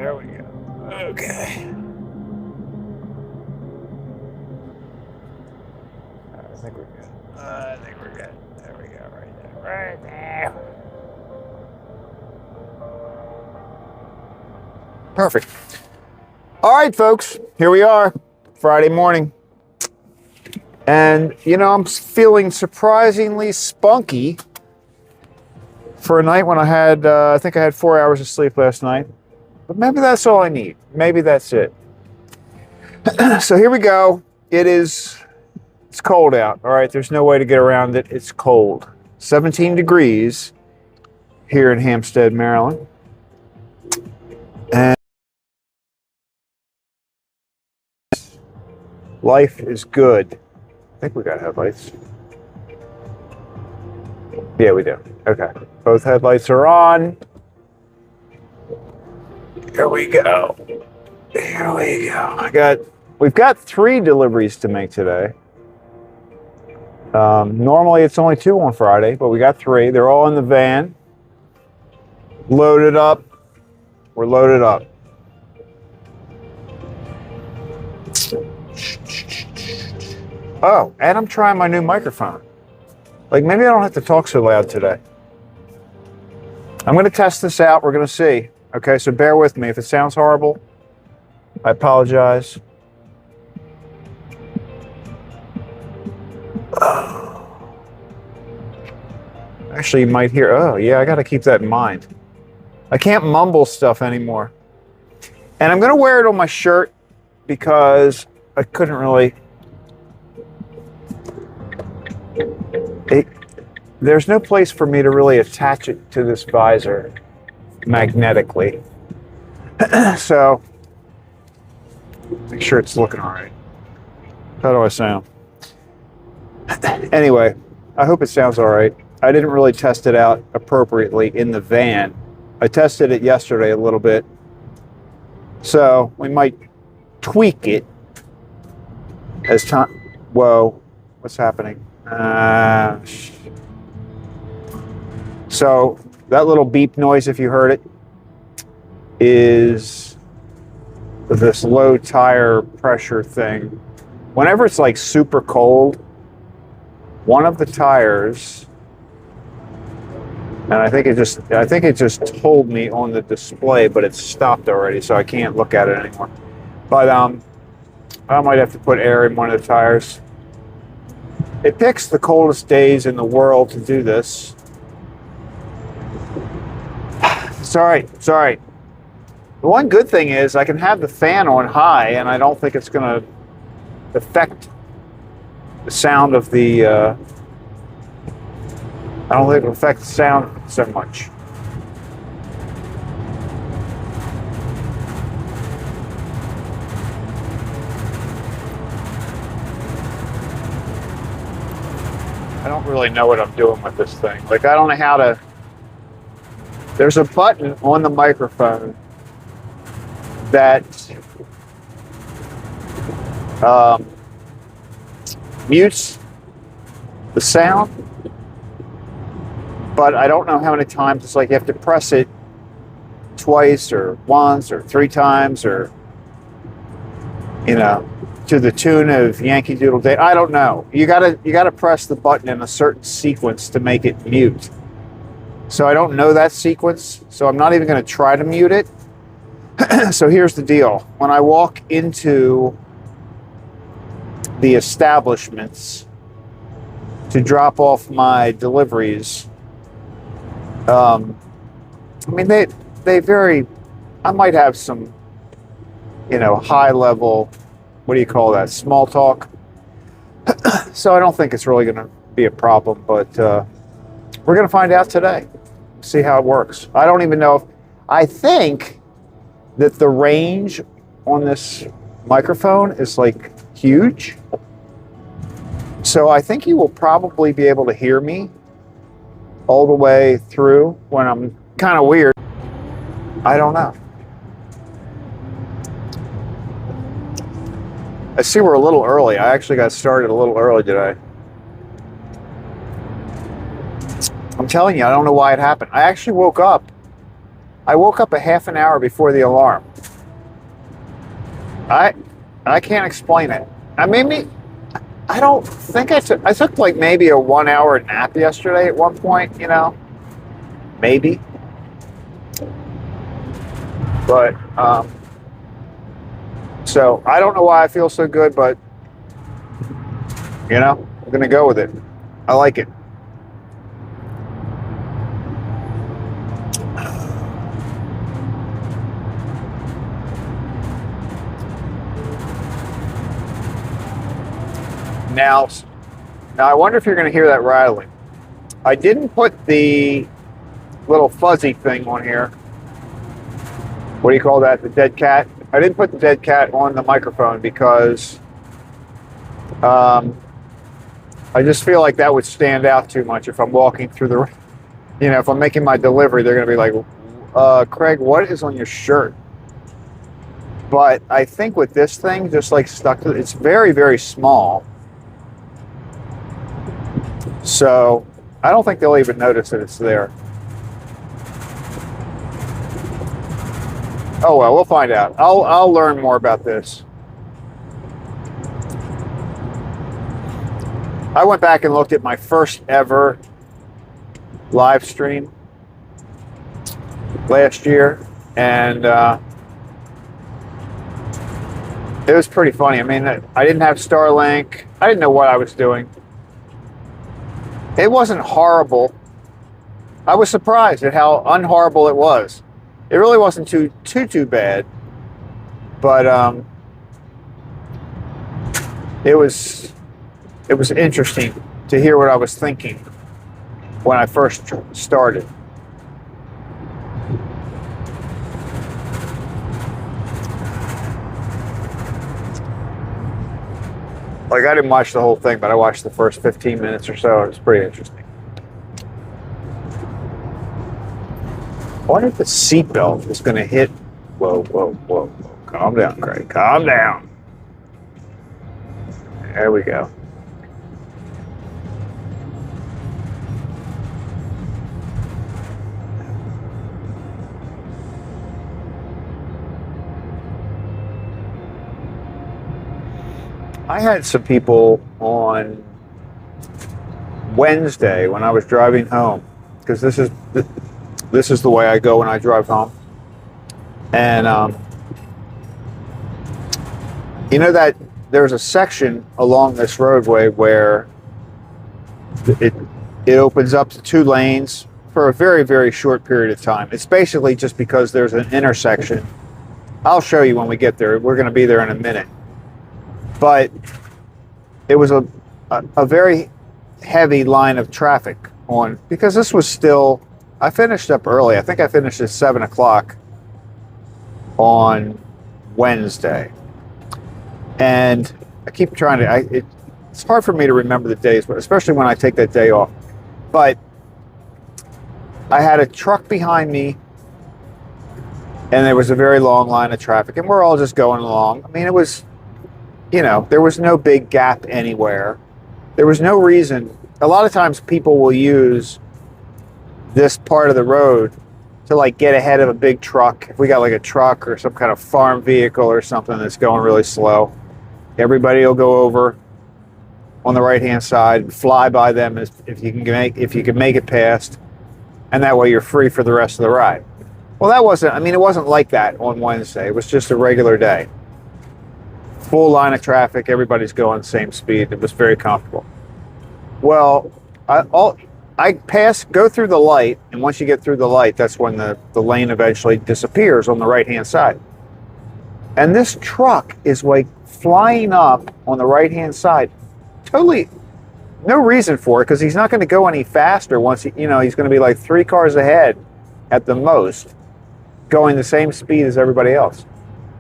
There we go. Okay. I think we're good. I think we're good. There we go. Right there. Right there. Perfect. All right, folks. Here we are. Friday morning. And, I'm feeling surprisingly spunky for a night when I think I had 4 hours of sleep last night. But maybe that's all I need. Maybe that's it. So here we go. It's cold out. All right, there's no way to get around it. It's cold. 17 degrees here in Hampstead, Maryland. And life is good. I think we got headlights. Yeah, we do. Okay. Both headlights are on. Here we go. Here we go. We've got 3 deliveries to make today. Normally it's only 2 on Friday, but we got 3. They're all in the van. Loaded up. We're loaded up. Oh, and I'm trying my new microphone. Like, maybe I don't have to talk so loud today. I'm going to test this out. We're going to see. Okay, so bear with me. If it sounds horrible, I apologize. Actually, you might hear, oh, yeah, I got to keep that in mind. I can't mumble stuff anymore. And I'm going to wear it on my shirt because I couldn't really... There's no place for me to really attach it to this visor magnetically. So, make sure it's looking all right. How do I sound? Anyway, I hope it sounds all right. I didn't really test it out appropriately in the van. I tested it yesterday a little bit. So, we might tweak it as time... Whoa, what's happening? So that little beep noise, if you heard it, is this low tire pressure thing. Whenever it's like super cold, one of the tires, and I think it just told me on the display, but it's stopped already, so I can't look at it anymore. But I might have to put air in one of the tires. It picks the coldest days in the world to do this. It's all right. It's all right. The one good thing is I can have the fan on high, and I don't think it's going to affect the sound of the... I don't think it'll affect the sound so much. I don't really know what I'm doing with this thing. Like, I don't know how to... There's a button on the microphone that mutes the sound, but I don't know how many times. It's like you have to press it twice or once or 3 times or, to the tune of Yankee Doodle Day. I don't know. You gotta press the button in a certain sequence to make it mute. So I don't know that sequence, so I'm not even going to try to mute it. So here's the deal. When I walk into the establishments to drop off my deliveries, I mean, they vary. I might have some, high level, what do you call that, small talk. So I don't think it's really going to be a problem, but we're going to find out today. See how it works. I don't even know if... I think that the range on this microphone is like huge. So I think you will probably be able to hear me all the way through when I'm kind of weird. I don't know. I see we're a little early. I actually got started a little early today. I'm telling you, I don't know why it happened. I actually woke up. I woke up a half an hour before the alarm. I can't explain it. I don't think I took like maybe a 1 hour nap yesterday at one point, maybe. But, so I don't know why I feel so good, but, I'm going to go with it. I like it. Now, I wonder if you're going to hear that rattling. I didn't put the little fuzzy thing on here. What do you call that? The dead cat? I didn't put the dead cat on the microphone because I just feel like that would stand out too much if I'm walking through the, if I'm making my delivery, they're going to be like, Craig, what is on your shirt? But I think with this thing, just like stuck to it, it's very, very small. So I don't think they'll even notice that it's there. Oh well, we'll find out. I'll learn more about this. I went back and looked at my first ever live stream last year, and it was pretty funny. I mean, I didn't have Starlink. I didn't know what I was doing. It wasn't horrible. I was surprised at how unhorrible it was. It really wasn't too bad, but it was interesting to hear what I was thinking when I first started. Like, I didn't watch the whole thing, but I watched the first 15 minutes or so. It was pretty interesting. I wonder if the seatbelt is going to hit. Whoa, whoa, whoa, whoa. Calm down, Craig. Calm down. There we go. I had some people on Wednesday when I was driving home, because this is the way I go when I drive home. And that there's a section along this roadway where it opens up to 2 lanes for a very, very short period of time. It's basically just because there's an intersection. I'll show you when we get there. We're going to be there in a minute. But it was a very heavy line of traffic on, because this was still, I finished up early. I think I finished at 7 o'clock on Wednesday. And I keep trying to, it's hard for me to remember the days, but especially when I take that day off. But I had a truck behind me, and there was a very long line of traffic, and we're all just going along. I mean, it was, there was no big gap anywhere. There was no reason. A lot of times people will use this part of the road to like get ahead of a big truck. If we got like a truck or some kind of farm vehicle or something that's going really slow, everybody will go over on the right-hand side, fly by them if you can make it past, and that way you're free for the rest of the ride. Well, it wasn't like that on Wednesday. It was just a regular day. Full line of traffic, everybody's going the same speed. It was very comfortable. Well, I go through the light, and once you get through the light, that's when the lane eventually disappears on the right-hand side. And this truck is like flying up on the right-hand side. Totally no reason for it, because he's not going to go any faster once he's going to be like 3 cars ahead at the most, going the same speed as everybody else.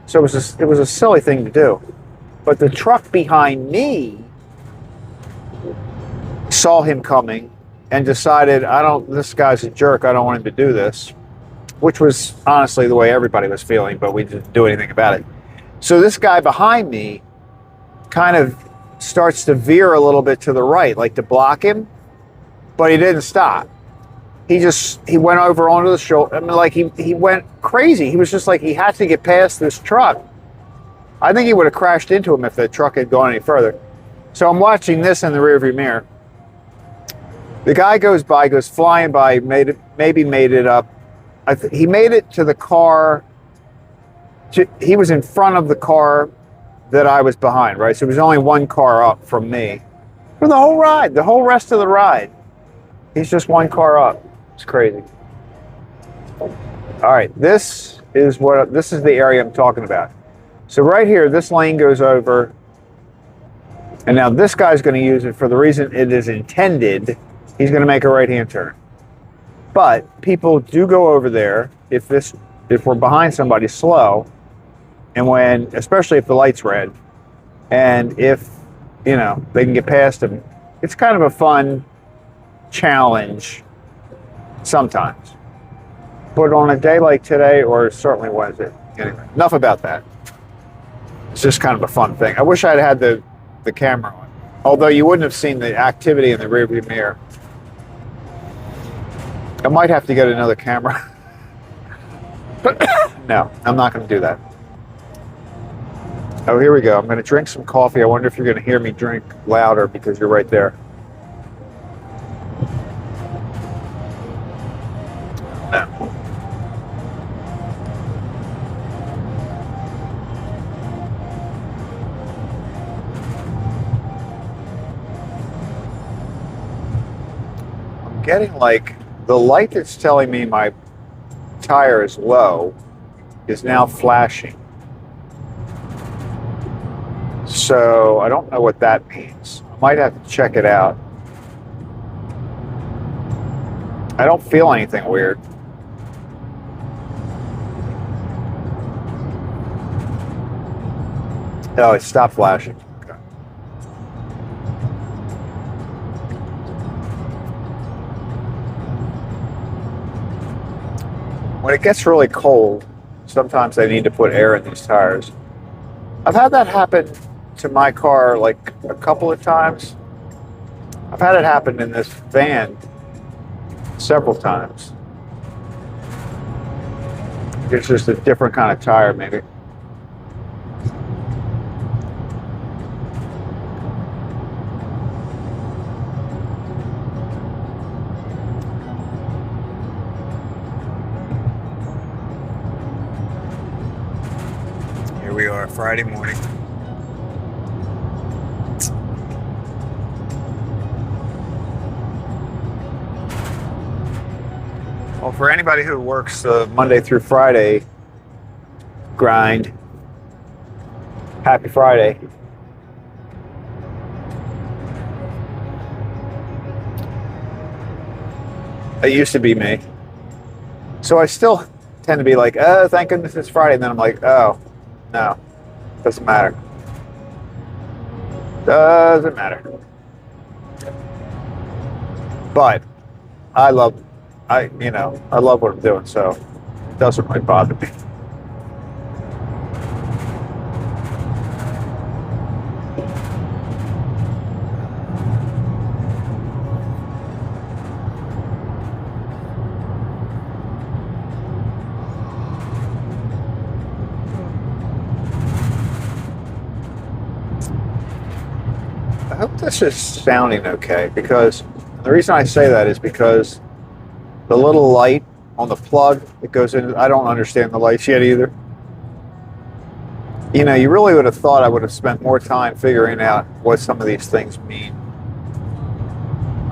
So it was a silly thing to do. But the truck behind me saw him coming and decided, this guy's a jerk, I don't want him to do this, which was honestly the way everybody was feeling, but we didn't do anything about it. So this guy behind me kind of starts to veer a little bit to the right, like to block him, but he didn't stop. he went over onto the shoulder. I mean, like he went crazy. He was just like he had to get past this truck. I think he would have crashed into him if the truck had gone any further. So I'm watching this in the rearview mirror. The guy goes flying by, maybe made it up. He made it to the car. He was in front of the car that I was behind, right? So it was only one car up from me for the whole ride, the whole rest of the ride. He's just one car up. It's crazy. All right, this is the area I'm talking about. So right here, this lane goes over, and now this guy's going to use it for the reason it is intended. He's going to make a right-hand turn. But people do go over there if we're behind somebody slow, and especially if the light's red, and if they can get past him. It's kind of a fun challenge sometimes. But on a day like today, or certainly Wednesday, anyway, enough about that. It's just kind of a fun thing. I wish I'd had the camera on, although you wouldn't have seen the activity in the rearview mirror. I might have to get another camera. But no, I'm not going to do that. Oh, here we go. I'm going to drink some coffee. I wonder if you're going to hear me drink louder because you're right there. No. I'm getting like the light that's telling me my tire is low is now flashing. So I don't know what that means. I might have to check it out. I don't feel anything weird. Oh, it stopped flashing. Okay. When it gets really cold, sometimes they need to put air in these tires. I've had that happen to my car like a couple of times. I've had it happen in this van several times. It's just a different kind of tire, maybe. Here we are, Friday morning. Well, for anybody who works the Monday through Friday grind, happy Friday. It used to be me. So I still tend to be like, oh, thank goodness it's Friday. And then I'm like, oh, no, doesn't matter. Doesn't matter. But I love what I'm doing, so it doesn't really bother me. I hope this is sounding okay, because the reason I say that is because the little light on the plug that goes in, I don't understand the lights yet either. You really would have thought I would have spent more time figuring out what some of these things mean.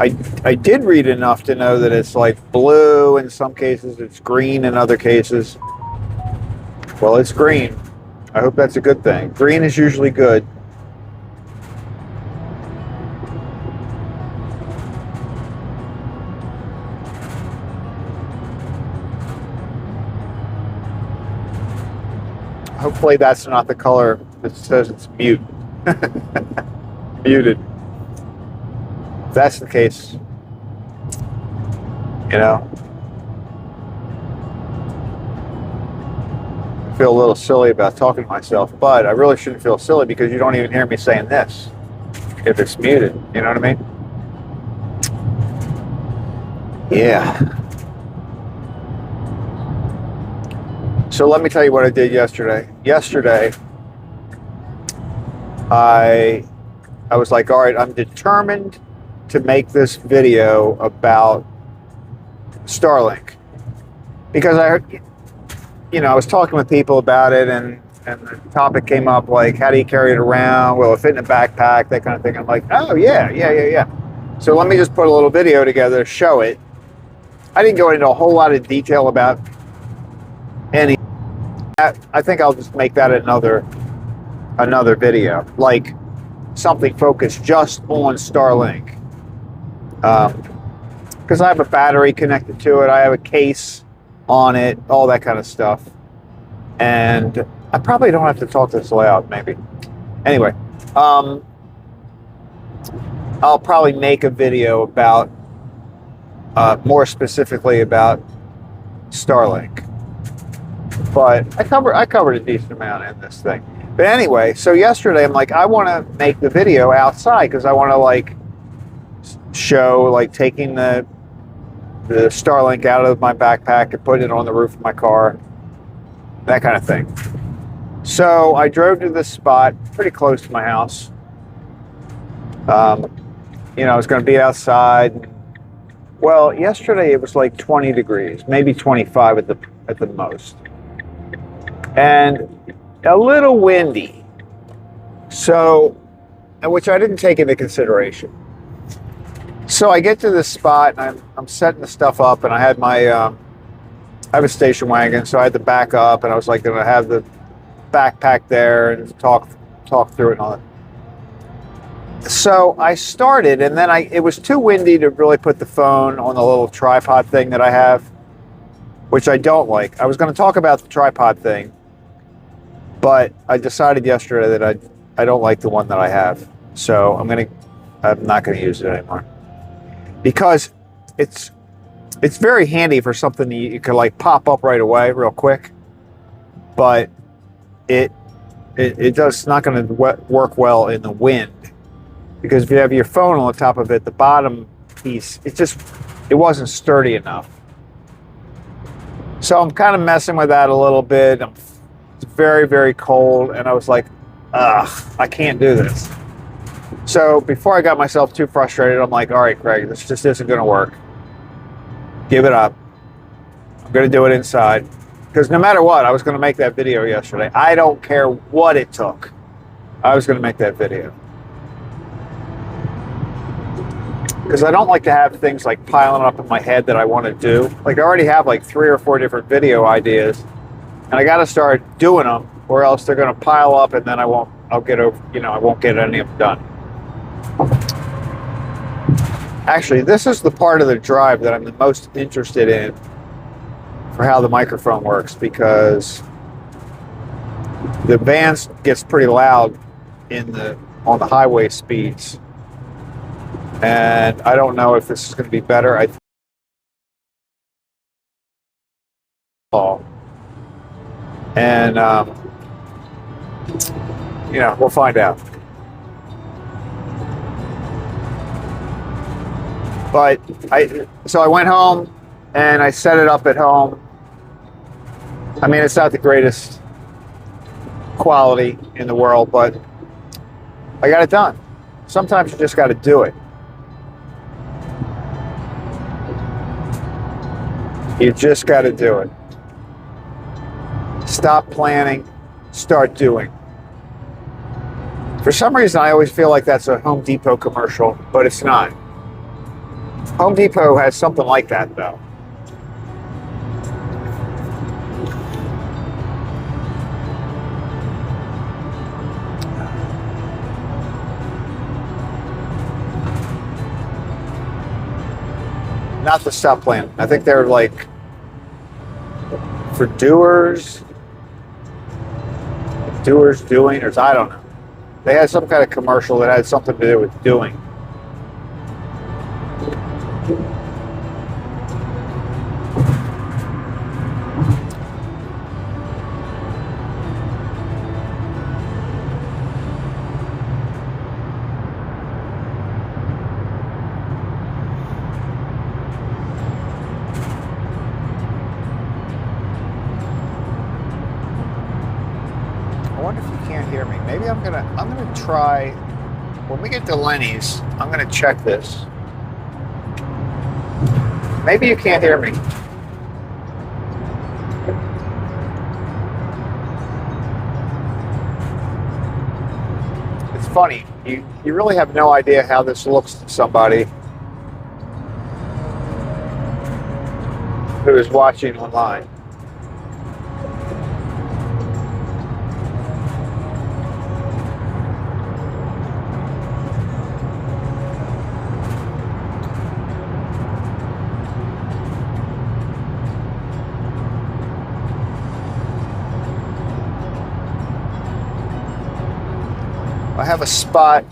I did read enough to know that it's like blue in some cases, it's green in other cases. Well, it's green. I hope that's a good thing. Green is usually good. Hopefully that's not the color that says it's mute. Muted. If that's the case, I feel a little silly about talking to myself, but I really shouldn't feel silly because you don't even hear me saying this if it's muted. You know what I mean? Yeah. So let me tell you what I did yesterday. Yesterday, I was like, all right, I'm determined to make this video about Starlink because I was talking with people about it, and the topic came up like, how do you carry it around? Will it fit in a backpack? That kind of thing. I'm like, oh yeah. So let me just put a little video together to show it. I didn't go into a whole lot of detail about any. I think I'll just make that another video, like something focused just on Starlink. Because I have a battery connected to it, I have a case on it, all that kind of stuff. And I probably don't have to talk this loud, maybe. Anyway, I'll probably make a video about, more specifically about Starlink. But I covered a decent amount in this thing. But anyway, so yesterday I'm like, I want to make the video outside because I want to like show like taking the Starlink out of my backpack and putting it on the roof of my car, that kind of thing. So I drove to this spot pretty close to my house. I was going to be outside. Well, yesterday it was like 20 degrees, maybe 25 at the most, and a little windy. So, which I didn't take into consideration. So I get to this spot and I'm setting the stuff up, and I had my I have a station wagon, so I had to back up, and I was like going to have the backpack there and talk through it and all that. So I started, and then it was too windy to really put the phone on the little tripod thing that I have, which I don't like. I was going to talk about the tripod thing, but I decided yesterday that I don't like the one that I have. So I'm not going to use it anymore. Because it's very handy for something you can like pop up right away real quick, but it's not going to work well in the wind, because if you have your phone on the top of it, the bottom piece, it wasn't sturdy enough. So I'm kind of messing with that a little bit. It's very, very cold, and I was like, I can't do this. So before I got myself too frustrated, I'm like, all right, Craig, this just isn't going to work. Give it up. I'm going to do it inside. Because no matter what, I was going to make that video yesterday. I don't care what it took. I was going to make that video. Because I don't like to have things like piling up in my head that I want to do. Like I already have like 3 or 4 different video ideas, and I got to start doing them, or else they're going to pile up, and then I won't get any of them done. Actually, this is the part of the drive that I'm the most interested in for how the microphone works, because the van gets pretty loud on the highway speeds, and I don't know if this is going to be better. And we'll find out. But so I went home and I set it up at home. I mean, it's not the greatest quality in the world, but I got it done. Sometimes you just got to do it. You just got to do it. Stop planning, start doing. For some reason, I always feel like that's a Home Depot commercial, but it's not. Home Depot has something like that, though. Not the stop plan. I think they're like for doers, doing, or I don't know. They had some kind of commercial that had something to do with doing. can't hear me. Maybe I'm gonna try when we get to Lenny's. I'm gonna check this. Maybe you can't hear me. It's funny. You really have no idea how this looks to somebody who is watching online. I have a spot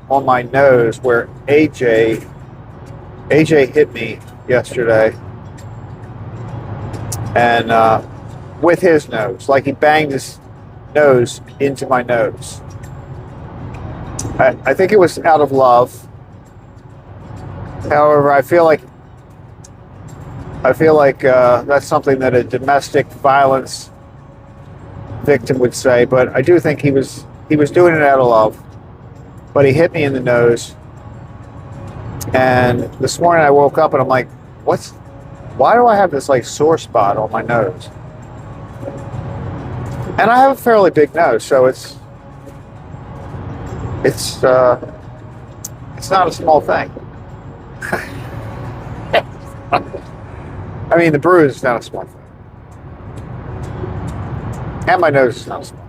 on my nose where AJ hit me yesterday, and with his nose, like he banged his nose into my nose. I think it was out of love. However, I feel like that's something that a domestic violence victim would say, but I do think he was doing it out of love. But he hit me in the nose, and this morning I woke up and I'm like, why do I have this like sore spot on my nose? And I have a fairly big nose, so it's not a small thing. I mean, the bruise is not a small thing, and my nose is not small.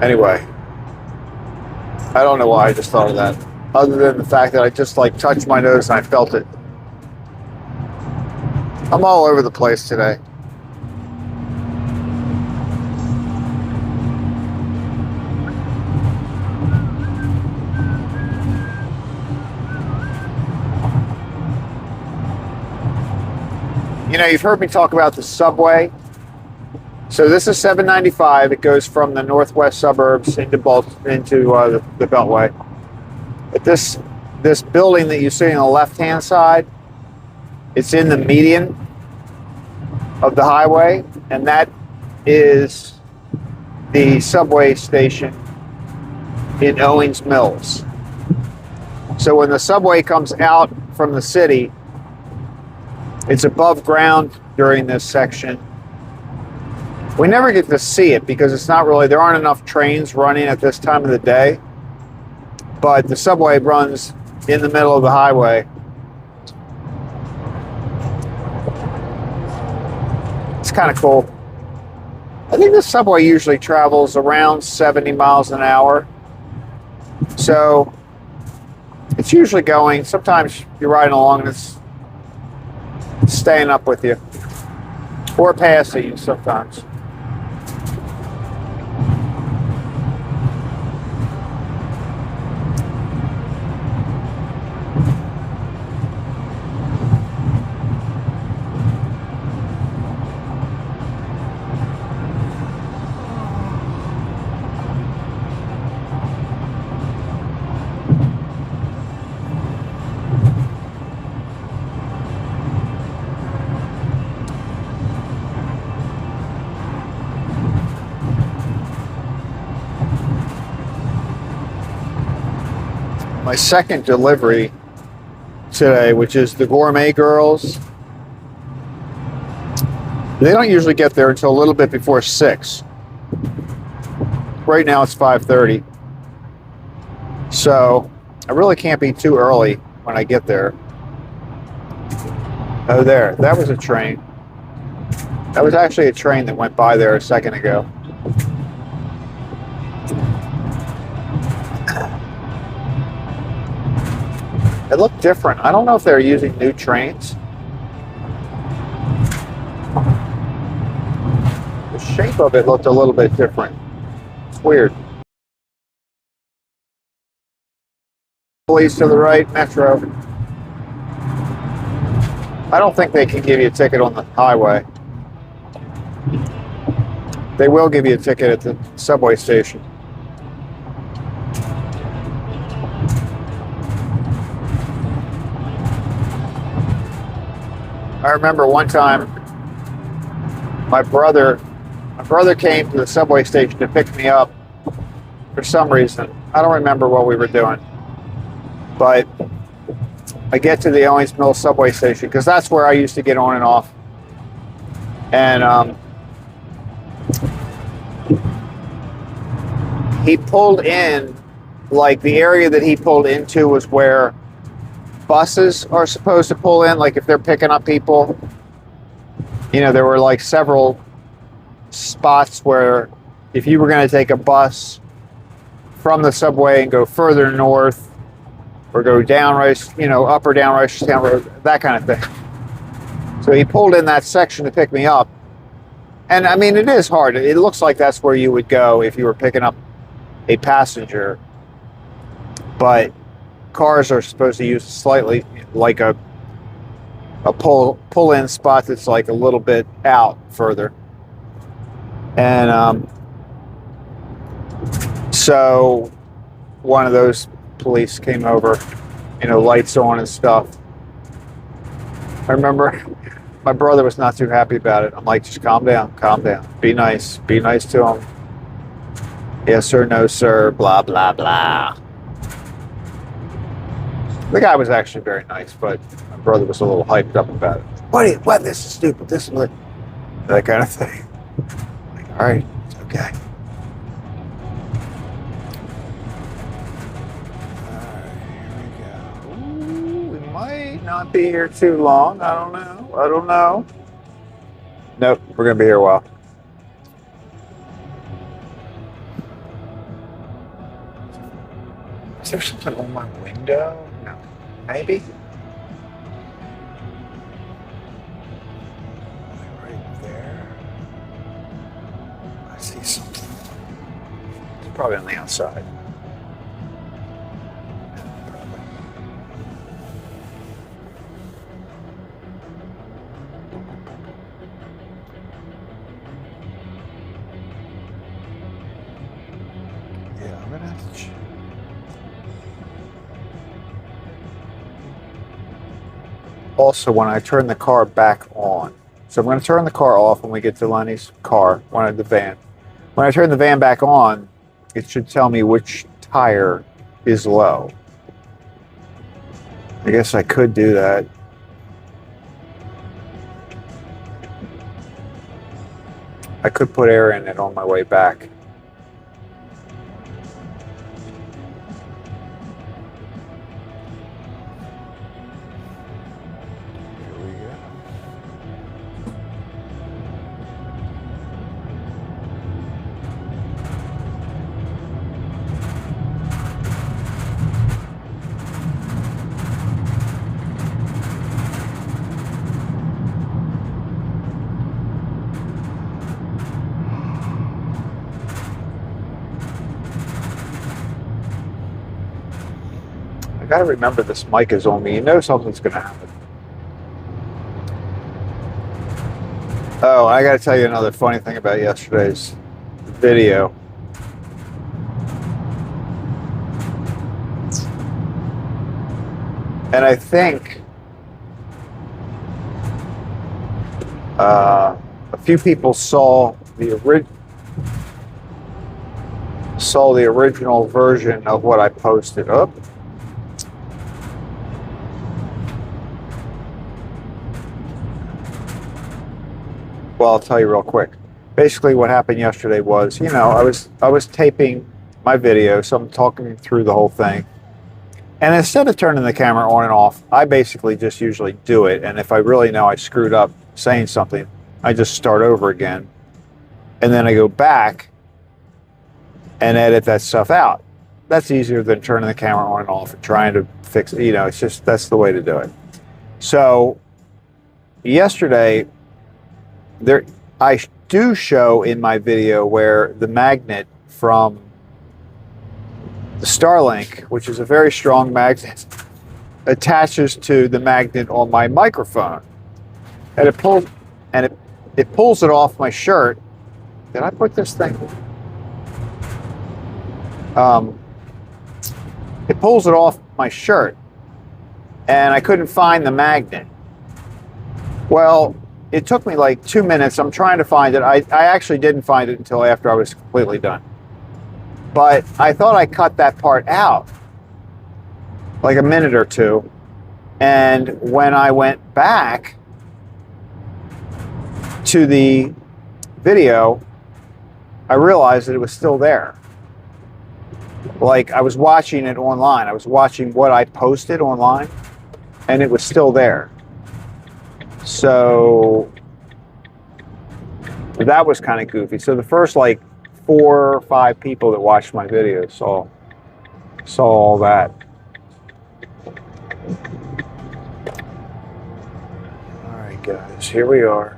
Anyway, I don't know why I just thought of that, other than the fact that I just like touched my nose and I felt it. I'm all over the place today. You know, you've heard me talk about the subway. So this is 795. It goes from the northwest suburbs into the Beltway. But this building that you see on the left-hand side, it's in the median of the highway, and that is the subway station in Owings Mills. So when the subway comes out from the city, it's above ground during this section. We never get to see it because there aren't enough trains running at this time of the day. But the subway runs in the middle of the highway. It's kind of cool. I think the subway usually travels around 70 miles an hour. So it's usually going, sometimes you're riding along and it's staying up with you. Or passing you sometimes. My second delivery today, which is the Gourmet Girls. They don't usually get there until a little bit before 6. Right now it's 5:30. So I really can't be too early when I get there. Oh, that was a train. That was actually a train that went by there a second ago. It looked different. I don't know if they're using new trains. The shape of it looked a little bit different. It's weird. Police to the right, Metro. I don't think they can give you a ticket on the highway. They will give you a ticket at the subway station. I remember one time my brother came to the subway station to pick me up for some reason. I don't remember what we were doing, but I get to the Owings Mills subway station because that's where I used to get on and off. And he pulled in, like the area that he pulled into was where buses are supposed to pull in, like if they're picking up people. You know, there were like several spots where if you were going to take a bus from the subway and go further north or go down up or down Ricestown Road, that kind of thing. So he pulled in that section to pick me up. And I mean, it is hard. It looks like that's where you would go if you were picking up a passenger. But cars are supposed to use slightly like a pull-in spot that's like a little bit out further. And so one of those police came over, lights on and stuff. I remember my brother was not too happy about it. I'm like, just calm down, be nice to him. Yes sir, no sir, blah blah blah. The guy was actually very nice, but my brother was a little hyped up about it. What? This is stupid. This is that kind of thing. Like, all right, it's okay. All right, here we go. Ooh, we might not be here too long. I don't know. Nope, we're gonna be here a while. Is there something on my window? No. Maybe? Right there. I see something. It's probably on the outside. Probably. Yeah, I'm gonna have to check. Also, when I turn the car back on, so I'm going to turn the car off when we get to Lenny's car, the van. When I turn the van back on, it should tell me which tire is low. I guess I could do that. I could put air in it on my way back. I gotta remember this mic is on me. You know something's gonna happen. Oh, I gotta tell you another funny thing about yesterday's video. And I think a few people saw the original version of what I posted up. Well, I'll tell you real quick. Basically, what happened yesterday was, I was taping my video, so I'm talking through the whole thing. And instead of turning the camera on and off, I basically just usually do it. And if I really know I screwed up saying something, I just start over again. And then I go back and edit that stuff out. That's easier than turning the camera on and off and trying to fix it. It's just, that's the way to do it. So yesterday, I do show in my video where the magnet from the Starlink, which is a very strong magnet, attaches to the magnet on my microphone, and it pulls it off my shirt. Did I put this thing? It pulls it off my shirt, and I couldn't find the magnet. Well, it took me like 2 minutes. I'm trying to find it. I actually didn't find it until after I was completely done. But I thought I cut that part out, like a minute or two. And when I went back to the video, I realized that it was still there. Like I was watching it online. I was watching what I posted online, and it was still there. So that was kind of goofy. So the first like 4 or 5 people that watched my video saw all that. All right, guys, here we are.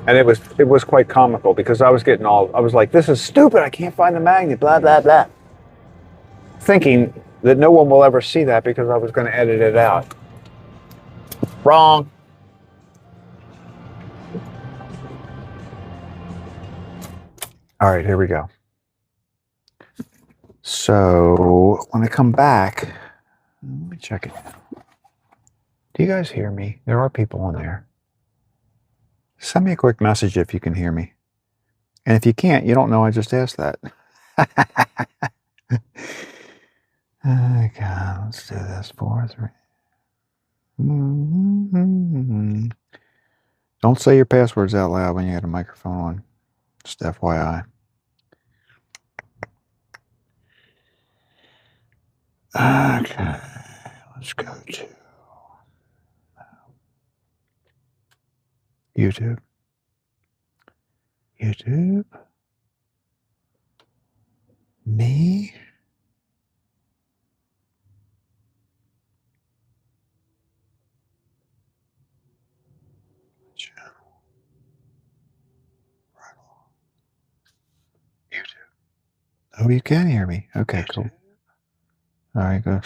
And it was quite comical because I was like, this is stupid. I can't find the magnet, blah, blah, blah. Thinking that no one will ever see that because I was going to edit it out. Wrong. All right, here we go. So when I come back, let me check it out. Do you guys hear me? There are people on there. Send me a quick message if you can hear me. And if you can't, you don't know I just asked that. Okay, let's do this. 4, 3. Don't say your passwords out loud when you got a microphone on. Just FYI. Okay, let's go to YouTube. Me. Channel. Right on. YouTube. Oh, you can hear me. Okay, cool. All right, go. Let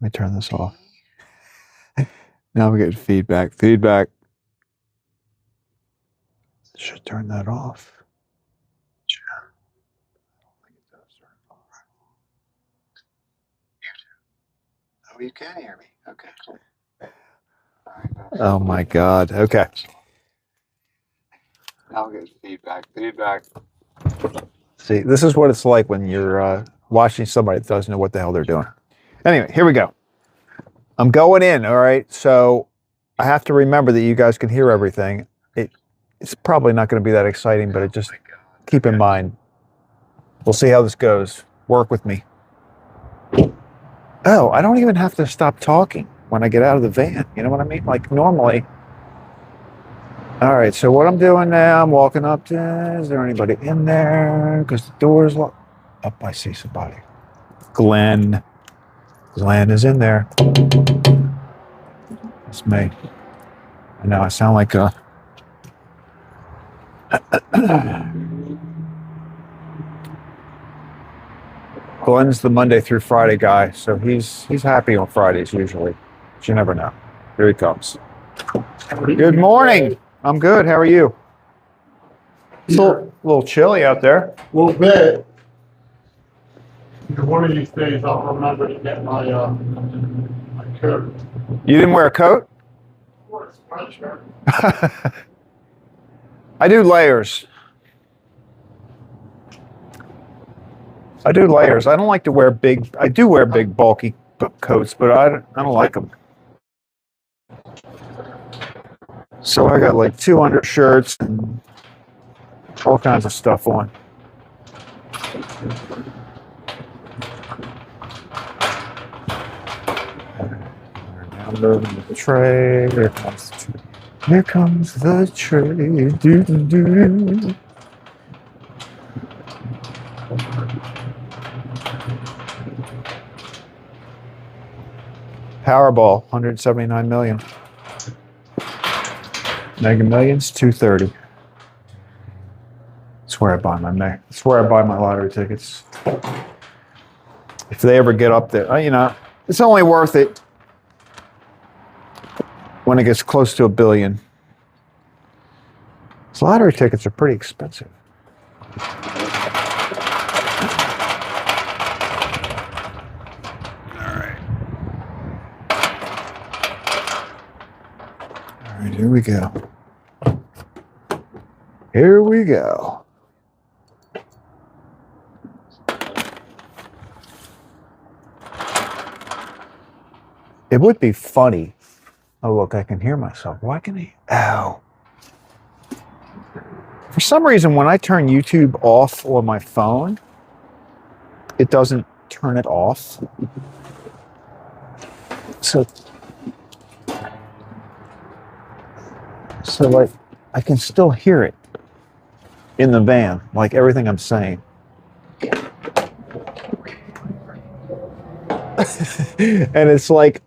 me turn this off. Now we get feedback. Should turn that off. Oh, you can hear me. Okay, cool. Oh my God. Okay. Now we get feedback. See, this is what it's like when you're watching somebody that doesn't know what the hell they're doing. Anyway, here we go. I'm going in, all right? So I have to remember that you guys can hear everything. It's probably not going to be that exciting, but just keep in mind. We'll see how this goes. Work with me. Oh, I don't even have to stop talking when I get out of the van. You know what I mean? Like normally. All right, so what I'm doing now, I'm walking up to, is there anybody in there? Because the door's locked. Up, I see somebody. Glenn is in there. It's me. I know I sound like a... Glenn's the Monday through Friday guy, so he's happy on Fridays usually. But you never know. Here he comes. Good morning. I'm good. How are you? It's a little chilly out there. A little bit. One of these days I'll remember to get my coat. You didn't wear a coat? Of course, my shirt. I do layers. I don't like to wear big. I do wear big, bulky coats, but I don't like them. So I got like 2 undershirts and all kinds of stuff on. Now moving the tray. Here comes the tray. Here comes the tray. Do. Powerball, 179 million. Mega Millions, 230. That's where I buy my lottery tickets. If they ever get up there, you know, it's only worth it when it gets close to $1 billion. So lottery tickets are pretty expensive. here we go. Here we go. It would be funny. Oh, look, I can hear myself. Why can I? Ow. For some reason, when I turn YouTube off on my phone, it doesn't turn it off. So like, I can still hear it in the van, like everything I'm saying. And it's like,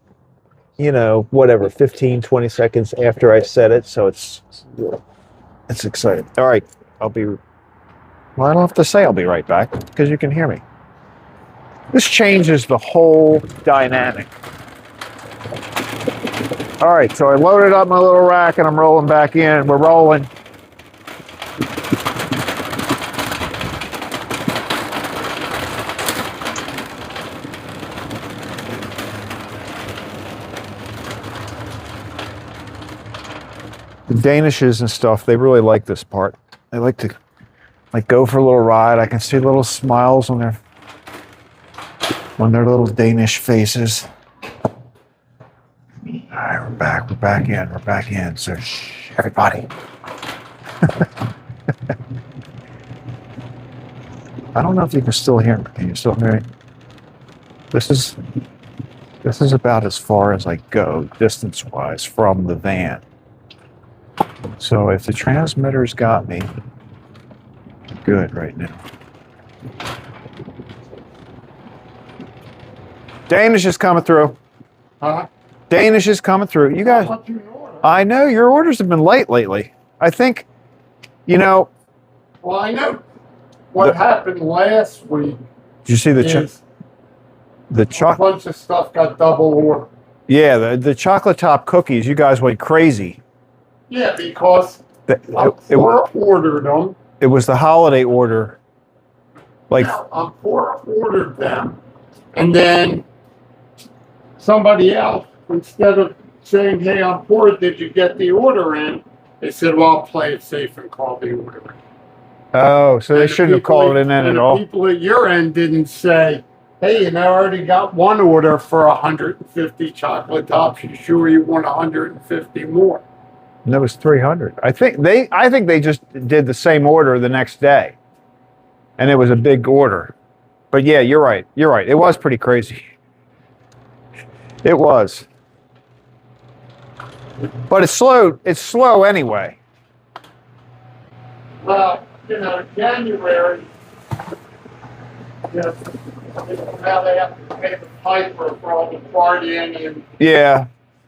you know, whatever, 15, 20 seconds after I said it. So it's exciting. All right. Well, I don't have to say I'll be right back because you can hear me. This changes the whole dynamic. All right. So I loaded up my little rack and I'm rolling back in. We're rolling. The Danishes and stuff, they really like this part. They like to go for a little ride. I can see little smiles on their little Danish faces. All right, we're back in. So shh, everybody. I don't know if you can still hear me. Can you still hear me? This is about as far as I go distance-wise from the van. So if the transmitter's got me, good right now. Danish is coming through. Huh? Danish is coming through. You guys, I know your orders have been late lately. I think, you know. Well, I know what happened last week. Did you see the A bunch of stuff got double ordered. Yeah, the chocolate top cookies. You guys went crazy. Yeah, because Amphora ordered them. It was the holiday order. Like Amphora ordered them, and then somebody else, instead of saying, "Hey, Amphora, did you get the order in?" They said, "Well, I'll play it safe and call the order in." Oh, so they shouldn't have called it in at all. People at your end didn't say, "Hey, I already got one order for 150 chocolate tops. You sure you want 150 more?" And that was 300. I think they just did the same order the next day, and it was a big order. But yeah, you're right. It was pretty crazy. It was. But it's slow. It's slow anyway. Well, January, now they have to pay the piper for all the partying and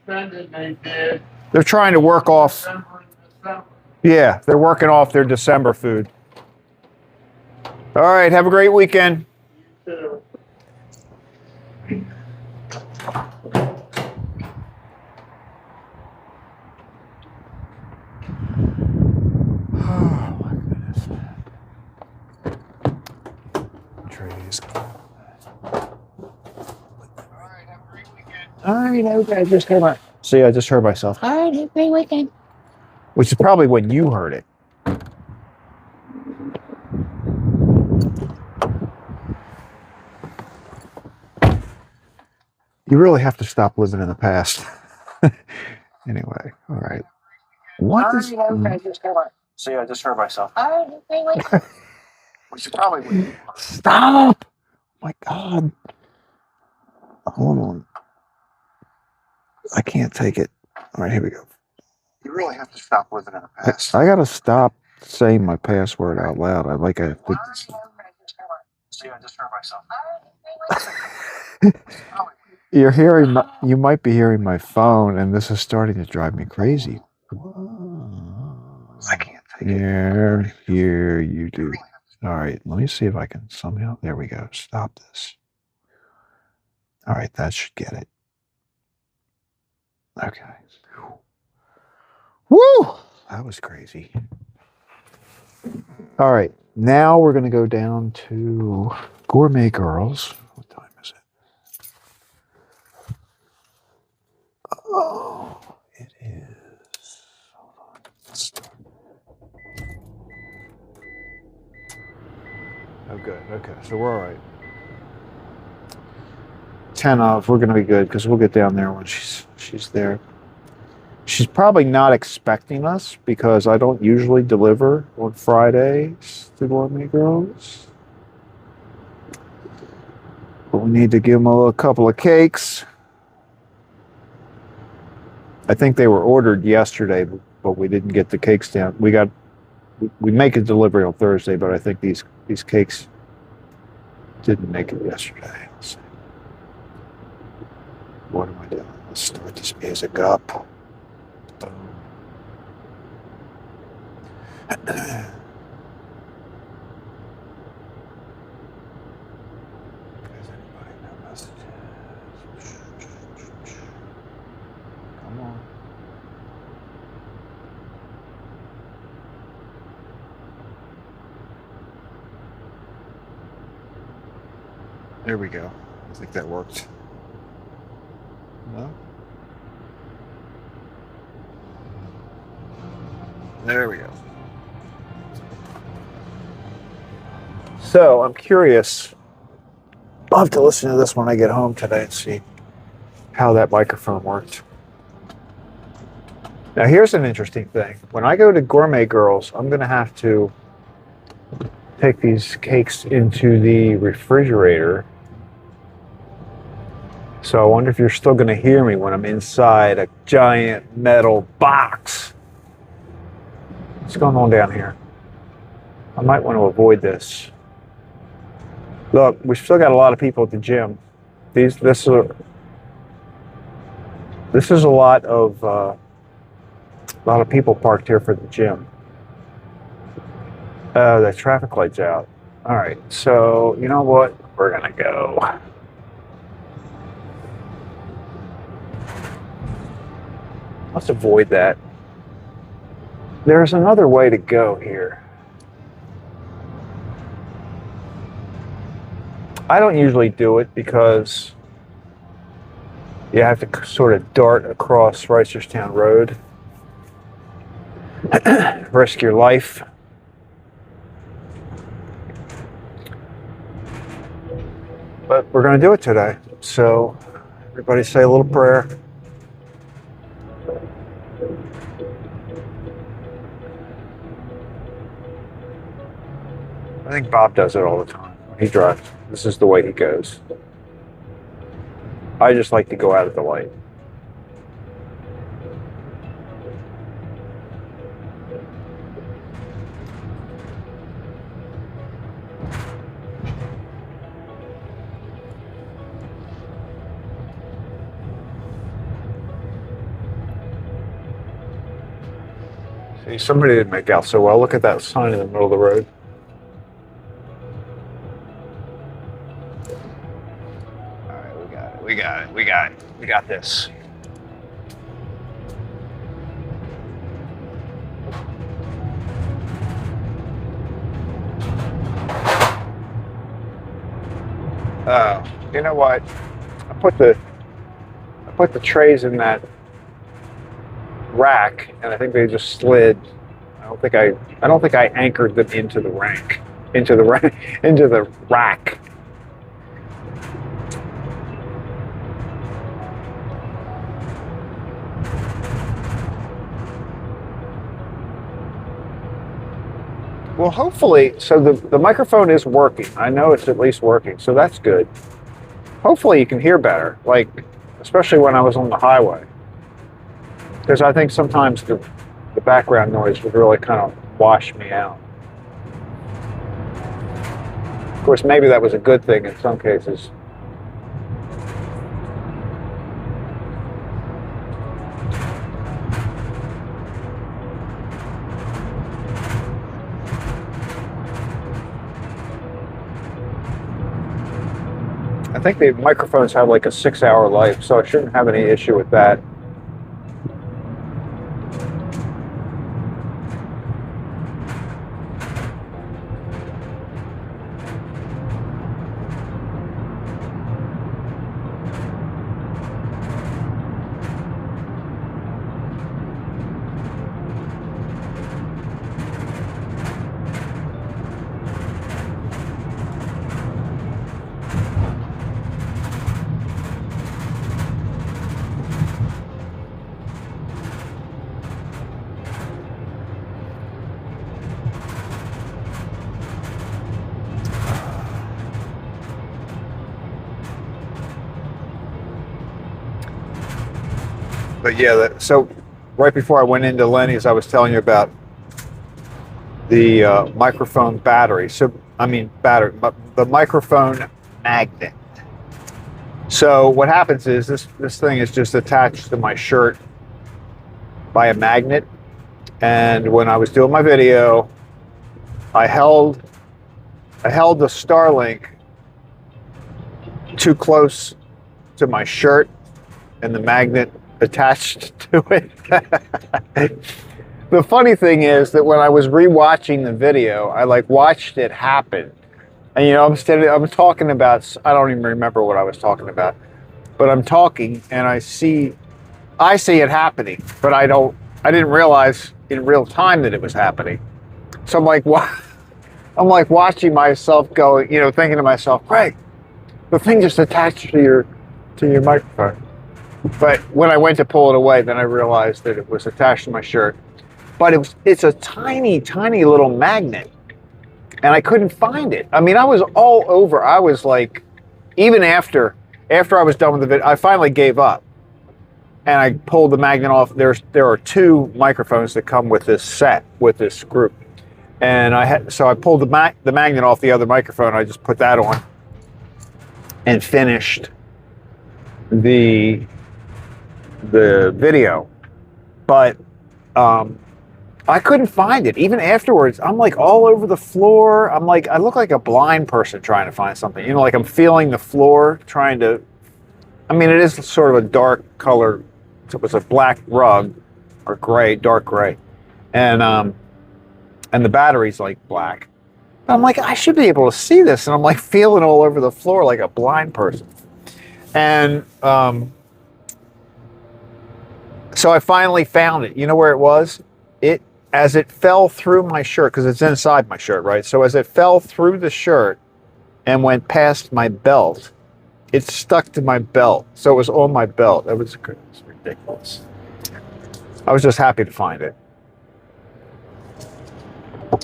spending they did. They're trying to work off. December. Yeah, they're working off their December food. All right, have a great weekend. You too. Oh my goodness. Trees. All right, have a great weekend. All right, okay, just came on. See, I just heard myself. All right, have a great weekend. Which is probably when you heard it. You really have to stop living in the past. Anyway, all right. What is... Okay, just came on. See, I just heard myself. All right, have a great weekend. Which is probably when you... Stop! My God. Hold on. I can't take it. All right, here we go. You really have to stop living in the past. I gotta stop saying my password out loud. I have to. See, I just heard myself. You might be hearing my phone, and this is starting to drive me crazy. Whoa. I can't take it. Here, you do. All right, let me see if I can somehow. There we go. Stop this. All right, that should get it. Okay. Woo! That was crazy. All right. Now we're going to go down to Gourmet Girls. What time is it? Oh, it is good. Okay, so we're all right. 10 of, we're going to be good because we'll get down there when she's there. She's probably not expecting us because I don't usually deliver on Fridays to Gourmet Girls. But we need to give them a couple of cakes. I think they were ordered yesterday, but we didn't get the cakes down. We make a delivery on Thursday, but I think these cakes didn't make it yesterday. Let's see. What am I doing? Let's start this music up. Has anybody no messages? Come on. There we go. I think that worked. No? There we go. So I'm curious. I'll have to listen to this when I get home today and see how that microphone worked. Now here's an interesting thing. When I go to Gourmet Girls, I'm going to have to take these cakes into the refrigerator. So I wonder if you're still going to hear me when I'm inside a giant metal box. What's going on down here? I might want to avoid this. Look, we've still got a lot of people at the gym. This is a lot of people parked here for the gym. The traffic light's out. All right, so you know what? We're gonna go. Let's avoid that. There's another way to go here. I don't usually do it because you have to sort of dart across Reisterstown Road, risk your life. But we're going to do it today. So everybody say a little prayer. I think Bob does it all the time when he drives. This is the way he goes. I just like to go out at the light. See, somebody didn't make out so well. Look at that sign in the middle of the road. We got this. You know what? I put the trays in that rack, and I think they just slid. I don't think I anchored them into the rack. Well, hopefully, so the microphone is working. I know it's at least working, so that's good. Hopefully you can hear better, like, especially when I was on the highway. Because I think sometimes the background noise would really kind of wash me out. Of course, maybe that was a good thing in some cases. I think the microphones have like a 6-hour life, so I shouldn't have any issue with that. But yeah, so right before I went into Lenny's, I was telling you about the microphone battery. So, I mean, the microphone magnet. So what happens is this thing is just attached to my shirt by a magnet. And when I was doing my video, I held the Starlink too close to my shirt and the magnet attached to it. The funny thing is that when I was rewatching the video, I like watched it happen. And I'm talking about, I don't even remember what I was talking about, but I'm talking and I see it happening, but I didn't realize in real time that it was happening. So I'm like, what? I'm like watching myself going, thinking to myself, Craig, the thing just attached to your microphone. But when I went to pull it away, then I realized that it was attached to my shirt. But it's a tiny, tiny little magnet. And I couldn't find it. I mean, I was all over. I was like, even after I was done with the video, I finally gave up. And I pulled the magnet off. There are 2 microphones that come with this set, with this group. And I pulled the magnet off the other microphone. I just put that on and finished the video. But I couldn't find it. Even afterwards, I'm like all over the floor. I'm like, I look like a blind person trying to find something. Like I'm feeling the floor, trying to, I mean, it is sort of a dark color. So it was a black rug or gray, dark gray. And the battery's like black. But I'm like, I should be able to see this. And I'm like feeling all over the floor like a blind person. And so I finally found it. You know where it was? As it fell through my shirt, because it's inside my shirt, right? So as it fell through the shirt and went past my belt, it stuck to my belt. So it was on my belt. It was ridiculous. I was just happy to find it.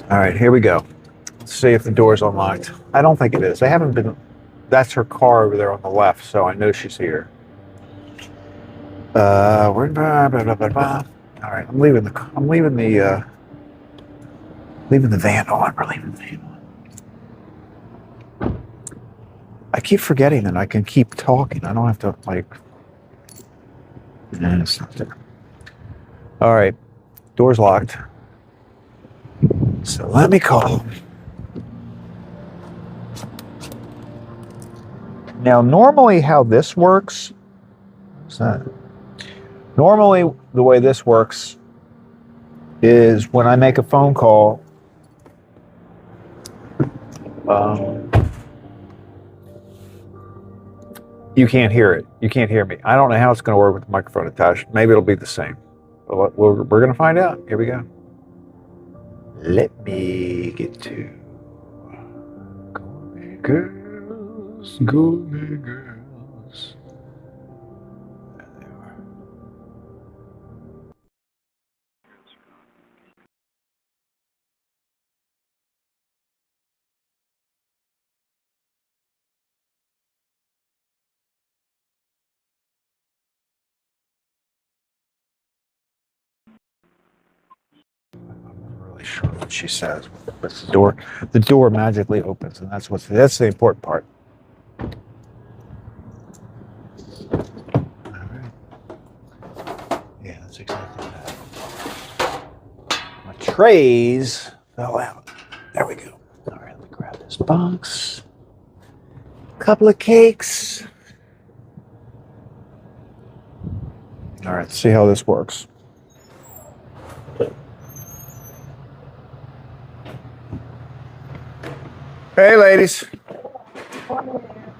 All right, here we go. Let's see if the door's unlocked. I don't think it is. They haven't been. That's her car over there on the left, so I know she's here. We're blah, blah, blah, blah, blah. All right, I'm leaving the van on. We're leaving the van on. I keep forgetting that I can keep talking. I don't have to it's not there. All right, door's locked. So let me call. Now, normally how this works, what's that? Normally the way this works is when I make a phone call, you can't hear it. You can't hear me. I don't know how it's going to work with the microphone attached. Maybe it'll be the same. But we're going to find out. Here we go. Let me get to Gourmet Girls, Gourmet Girls. There they are. Really sure what she says, but the door magically opens, and that's the important part. All right. Yeah, that's exactly that. My trays fell out. There we go. All right, let me grab this box. Couple of cakes. All right, let's see how this works. Hey, ladies.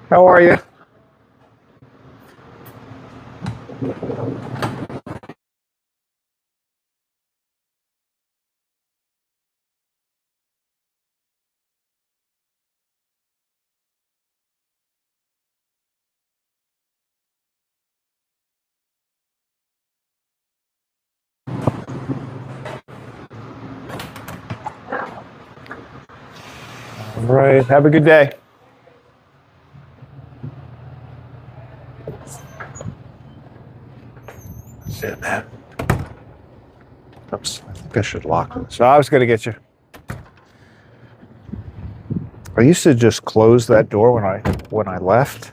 How are you? All right. Have a good day. And then, oops, I think I should lock this. So I was going to get you. I used to just close that door when I left,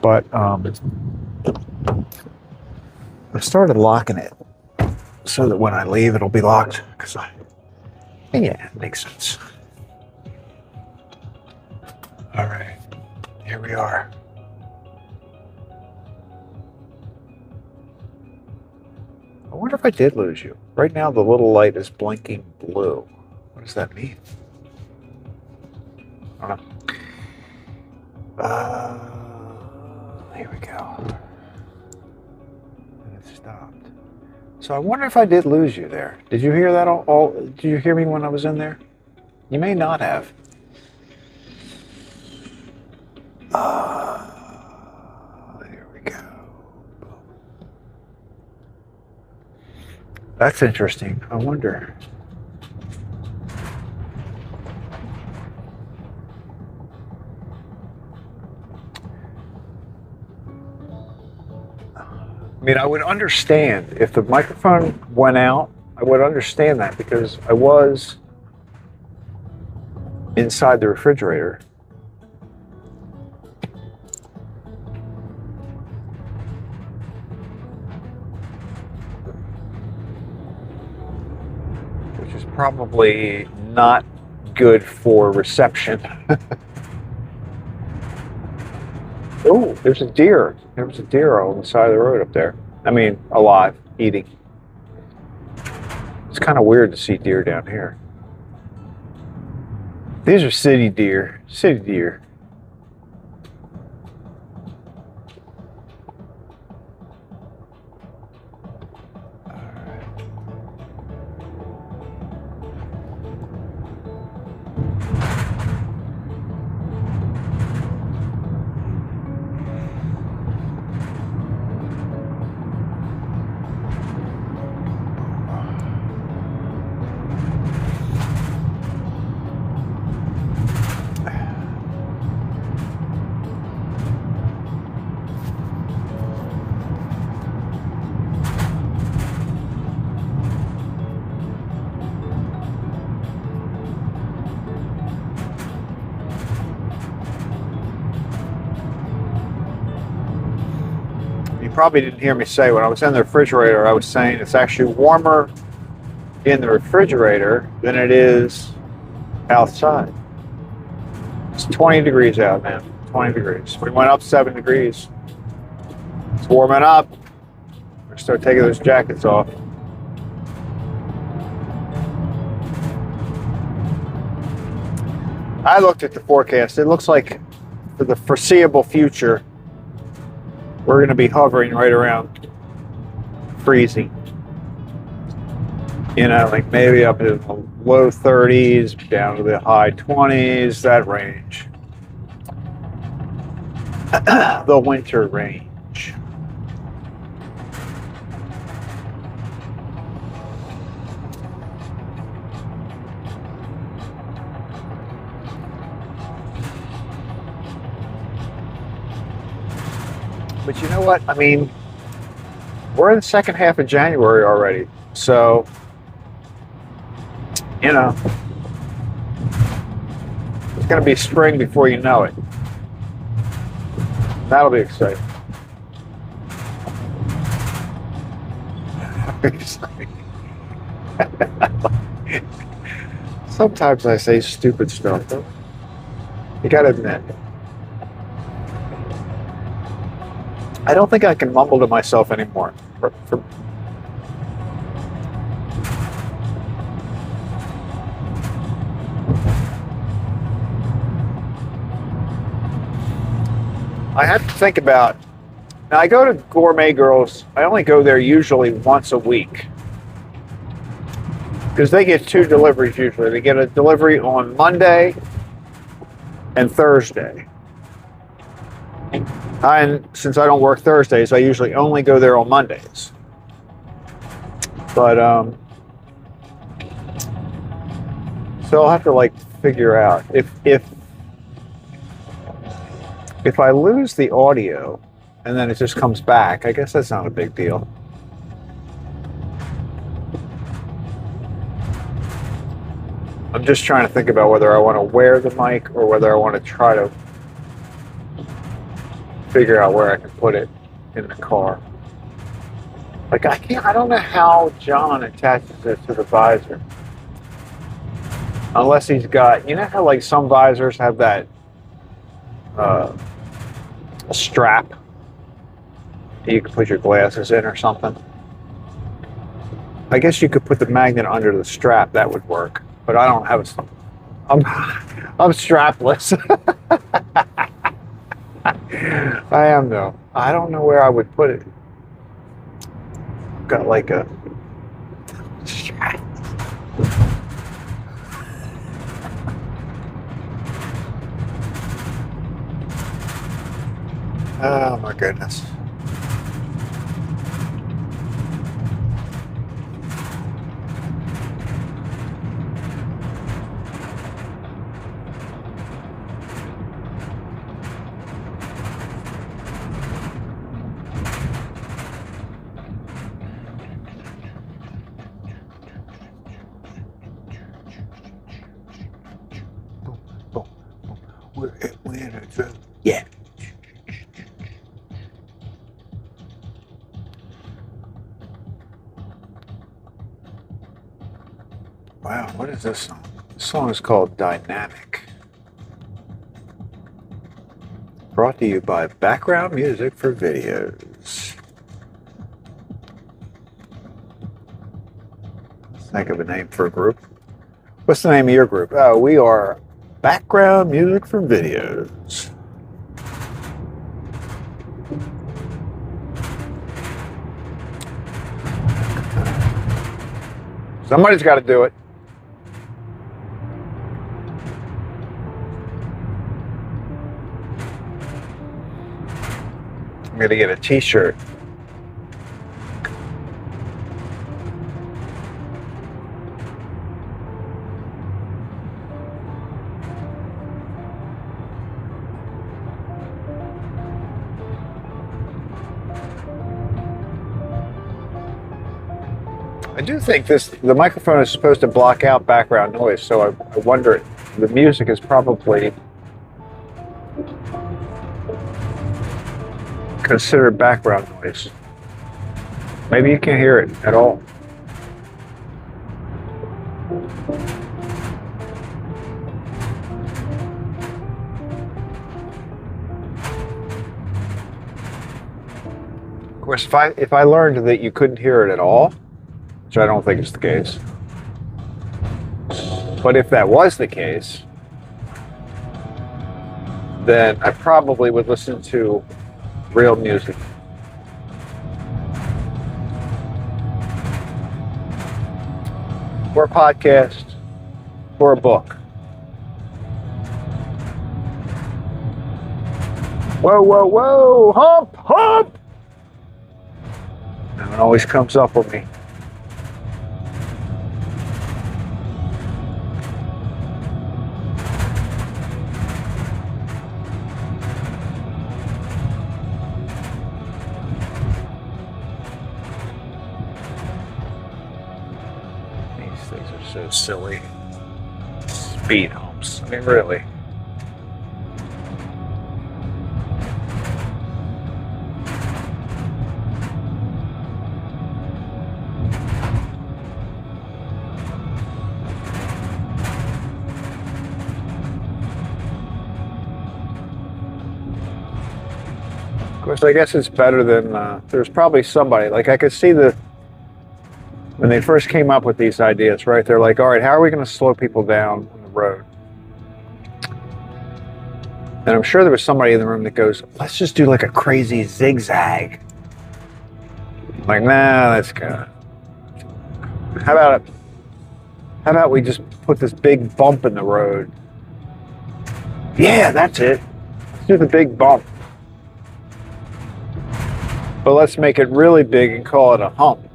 but I started locking it so that when I leave it'll be locked. Yeah, it makes sense. All right, here we are. I wonder if I did lose you. Right now the little light is blinking blue. What does that mean? I don't know. Here we go. And it stopped. So I wonder if I did lose you there. Did you hear that all? Did you hear me when I was in there? You may not have. Here we go. That's interesting. I wonder. I mean, I would understand if the microphone went out. I would understand that because I was inside the refrigerator. Which is probably not good for reception. Oh, there's a deer. There was a deer on the side of the road up there. I mean, alive, eating. It's kind of weird to see deer down here. These are city deer. City deer. Probably didn't hear me say when I was in the refrigerator, I was saying it's actually warmer in the refrigerator than it is outside. It's 20 degrees out, man. 20 degrees. We went up 7 degrees. It's warming up. We're start taking those jackets off. I looked at the forecast. It looks like for the foreseeable future, we're going to be hovering right around freezing. You know, like maybe up in the low 30s, down to the high 20s, that range. The winter range. But you know what? I mean, we're in the second half of January already. So, you know, it's going to be spring before you know it. That'll be exciting. Sometimes I say stupid stuff, though. You got to admit. I don't think I can mumble to myself anymore. I have to think about. Now I go to Gourmet Girls. I only go there usually once a week because they get 2 deliveries usually. They get a delivery on Monday and Thursday. And since I don't work Thursdays, I usually only go there on Mondays. But so I'll have to like figure out if I lose the audio and then it just comes back. I guess that's not a big deal. I'm just trying to think about whether I want to wear the mic or whether I want to try to figure out where I can put it in the car. Like I don't know how John attaches it to the visor. Unless he's got, you know how like some visors have that strap that you can put your glasses in or something? I guess you could put the magnet under the strap, that would work. But I don't have a, I'm strapless. I am though. I don't know where I would put it. I've got like a strap. Oh my goodness. Yeah. Wow, what is this song? This song is called Dynamic. Brought to you by Background Music for Videos. Let's think of a name for a group. What's the name of your group? Oh, we are Background Music for Videos. Somebody's got to do it. I'm going to get a t-shirt. I do think the microphone is supposed to block out background noise, so I wonder, the music is probably considered background noise. Maybe you can't hear it at all. Of course, if I learned that you couldn't hear it at all, which I don't think is the case, but if that was the case, then I probably would listen to real music. Or a podcast, or a book. Whoa, whoa, whoa, hump, hump! And it always comes up with me. So silly. Speed humps. I mean, really. Of course, I guess it's better than, there's probably somebody, like I could see when they first came up with these ideas, right? They're like, all right, how are we going to slow people down on the road? And I'm sure there was somebody in the room that goes, let's just do like a crazy zigzag. I'm like, nah, that's kind of... How about we just put this big bump in the road? Yeah, that's it. Let's do the big bump. But let's make it really big and call it a hump.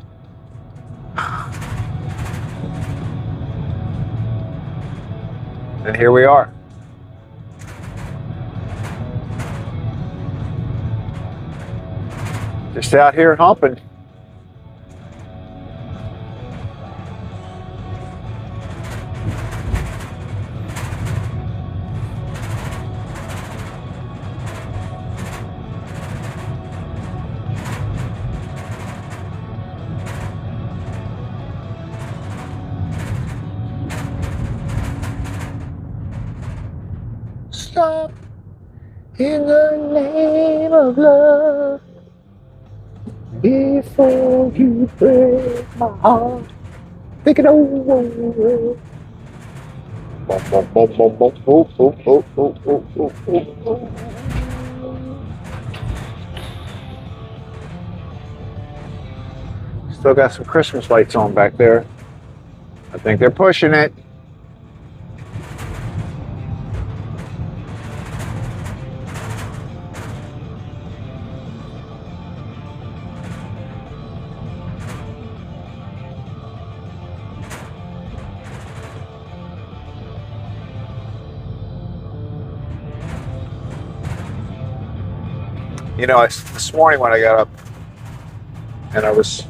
And here we are. Just out here humping. Stop in the name of love before you break my heart. Think it over. Still got some Christmas lights on back there. I think they're pushing it. You know, this morning when I got up and I was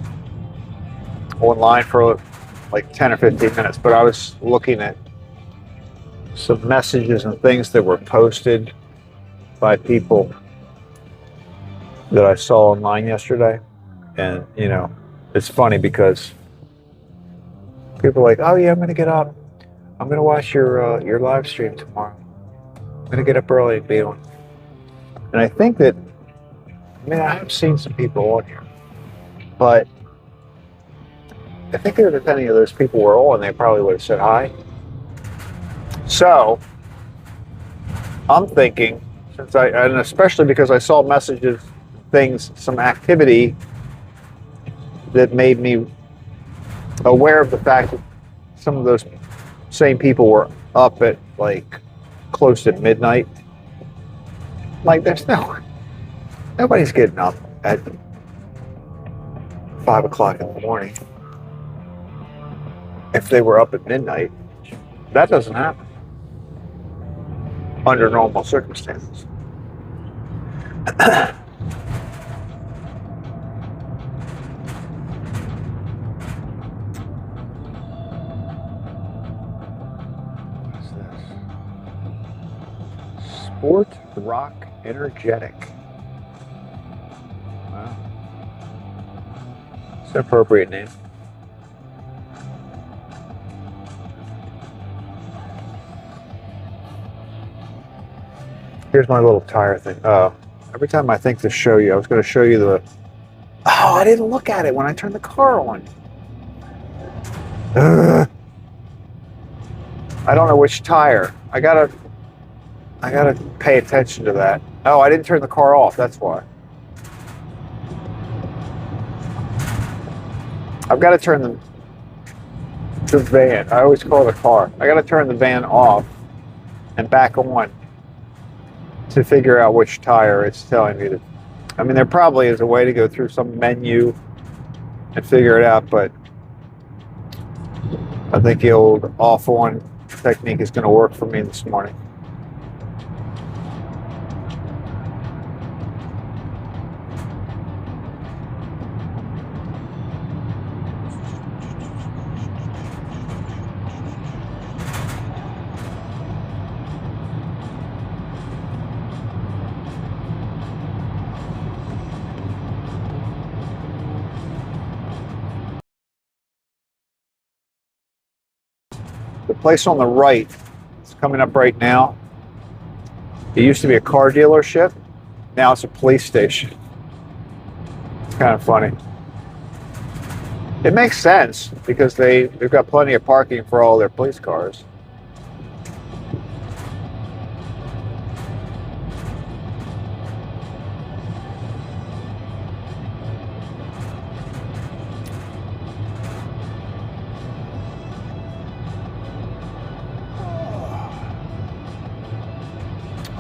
online for like 10 or 15 minutes, but I was looking at some messages and things that were posted by people that I saw online yesterday. And, you know, it's funny because people are like, oh yeah, I'm going to get up. I'm going to watch your live stream tomorrow. I'm going to get up early and be on. And I think that, I mean, I have seen some people on here, but I think that if any of those people were on, they probably would have said hi. So I'm thinking, and especially because I saw messages, things, some activity that made me aware of the fact that some of those same people were up at like close to midnight. Like, nobody's getting up at 5 o'clock in the morning. If they were up at midnight, that doesn't happen under normal circumstances. What's this? Sport Rock Energetic. Wow. It's an appropriate name. Here's my little tire thing. Every time I think to show you, I was going to show you the... Oh, I didn't look at it when I turned the car on. I don't know which tire. I gotta pay attention to that. Oh, I didn't turn the car off. That's why. I've got to turn the van. I always call it a car. I got to turn the van off and back on to figure out which tire it's telling me to. I mean, there probably is a way to go through some menu and figure it out, but I think the old off-on technique is going to work for me this morning. The place on the right, it's coming up right now. It used to be a car dealership. Now it's a police station. It's kind of funny. It makes sense because they've got plenty of parking for all their police cars.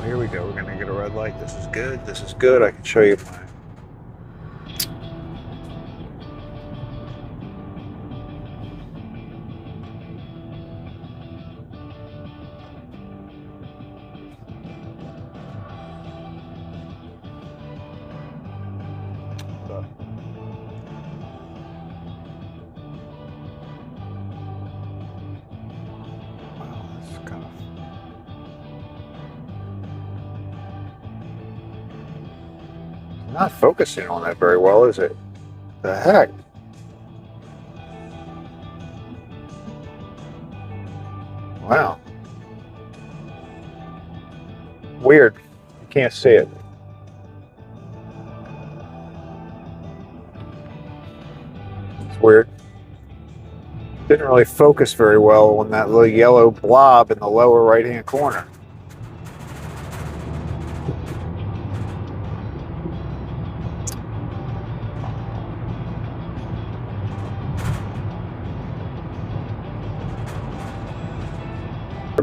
Here we go. We're going to get a red light. This is good. This is good. I can show you my... Not focusing on that very well, is it? The heck? Wow. Weird. You can't see it. It's weird. Didn't really focus very well on that little yellow blob in the lower right-hand corner.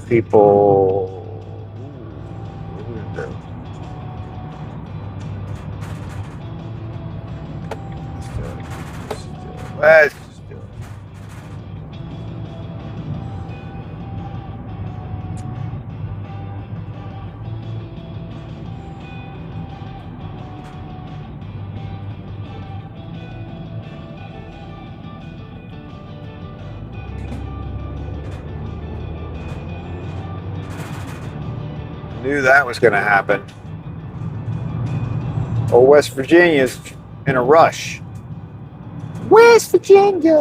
People. Let's just do it. Knew that was going to happen. Oh, West Virginia's in a rush. West Virginia.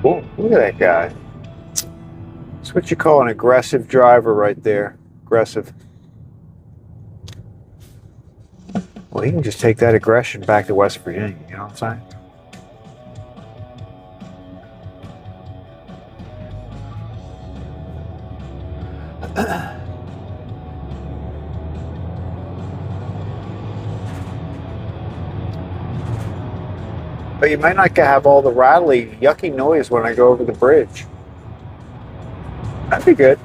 Oh, look at that guy. That's what you call an aggressive driver right there. Aggressive. Well, he can just take that aggression back to West Virginia. You know what I'm saying? But you might not have all the rattly, yucky noise when I go over the bridge. That'd be good.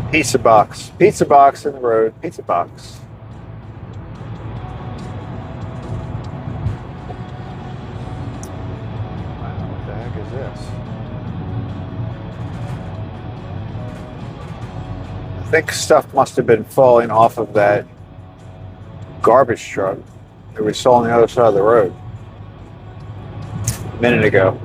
Pizza box. Pizza box in the road. Pizza box. Wow, what the heck is this? I think stuff must have been falling off of that garbage truck that we saw on the other side of the road a minute ago.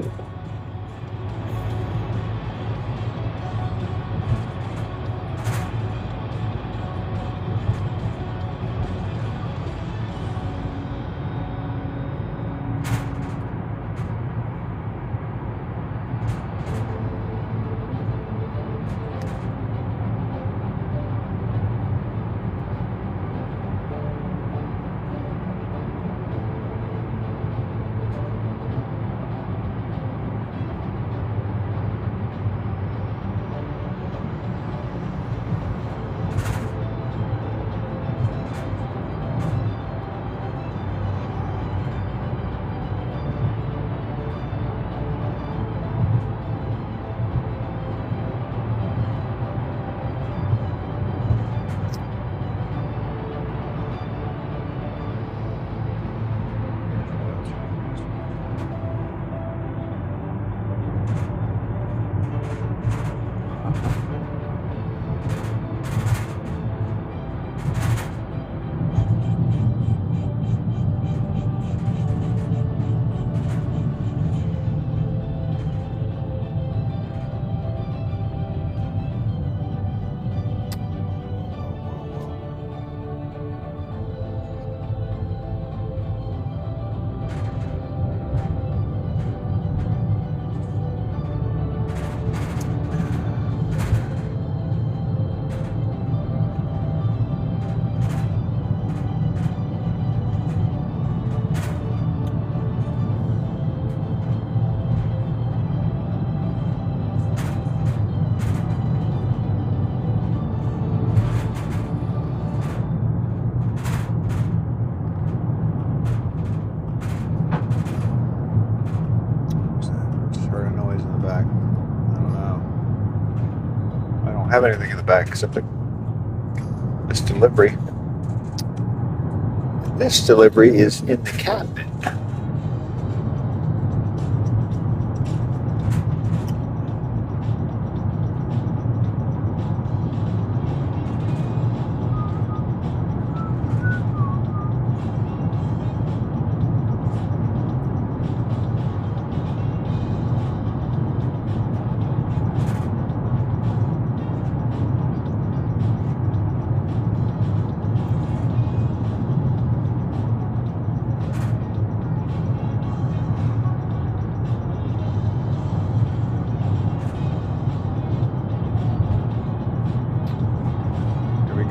have anything in the back except this delivery. This delivery is in the cabinet.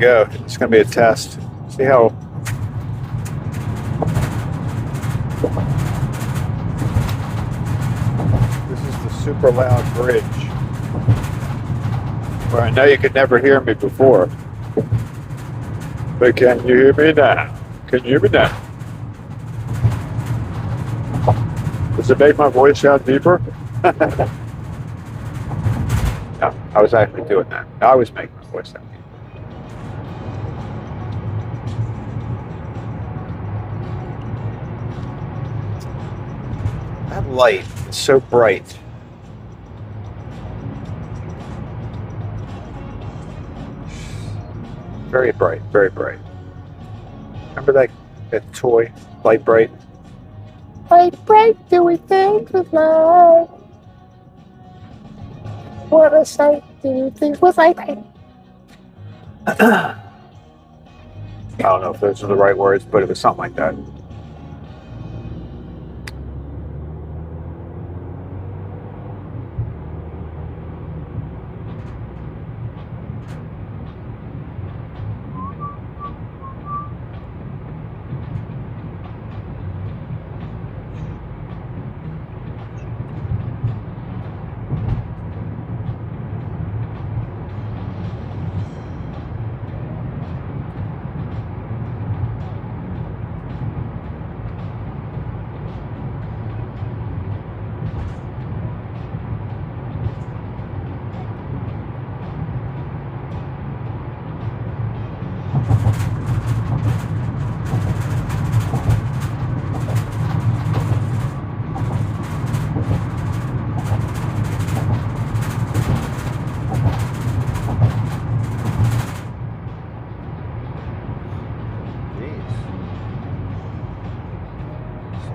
Go. It's going to be a test. See how this is the super loud bridge where I know you could never hear me before. But can you hear me now? Can you hear me now? Does it make my voice sound deeper? No, I was actually doing that. I was making my voice sound deeper. That light is so bright. Very bright, very bright. Remember that toy, Light Bright? Light Bright, doing things with light. What a sight, doing things with light. I don't know if those are the right words, but it was something like that.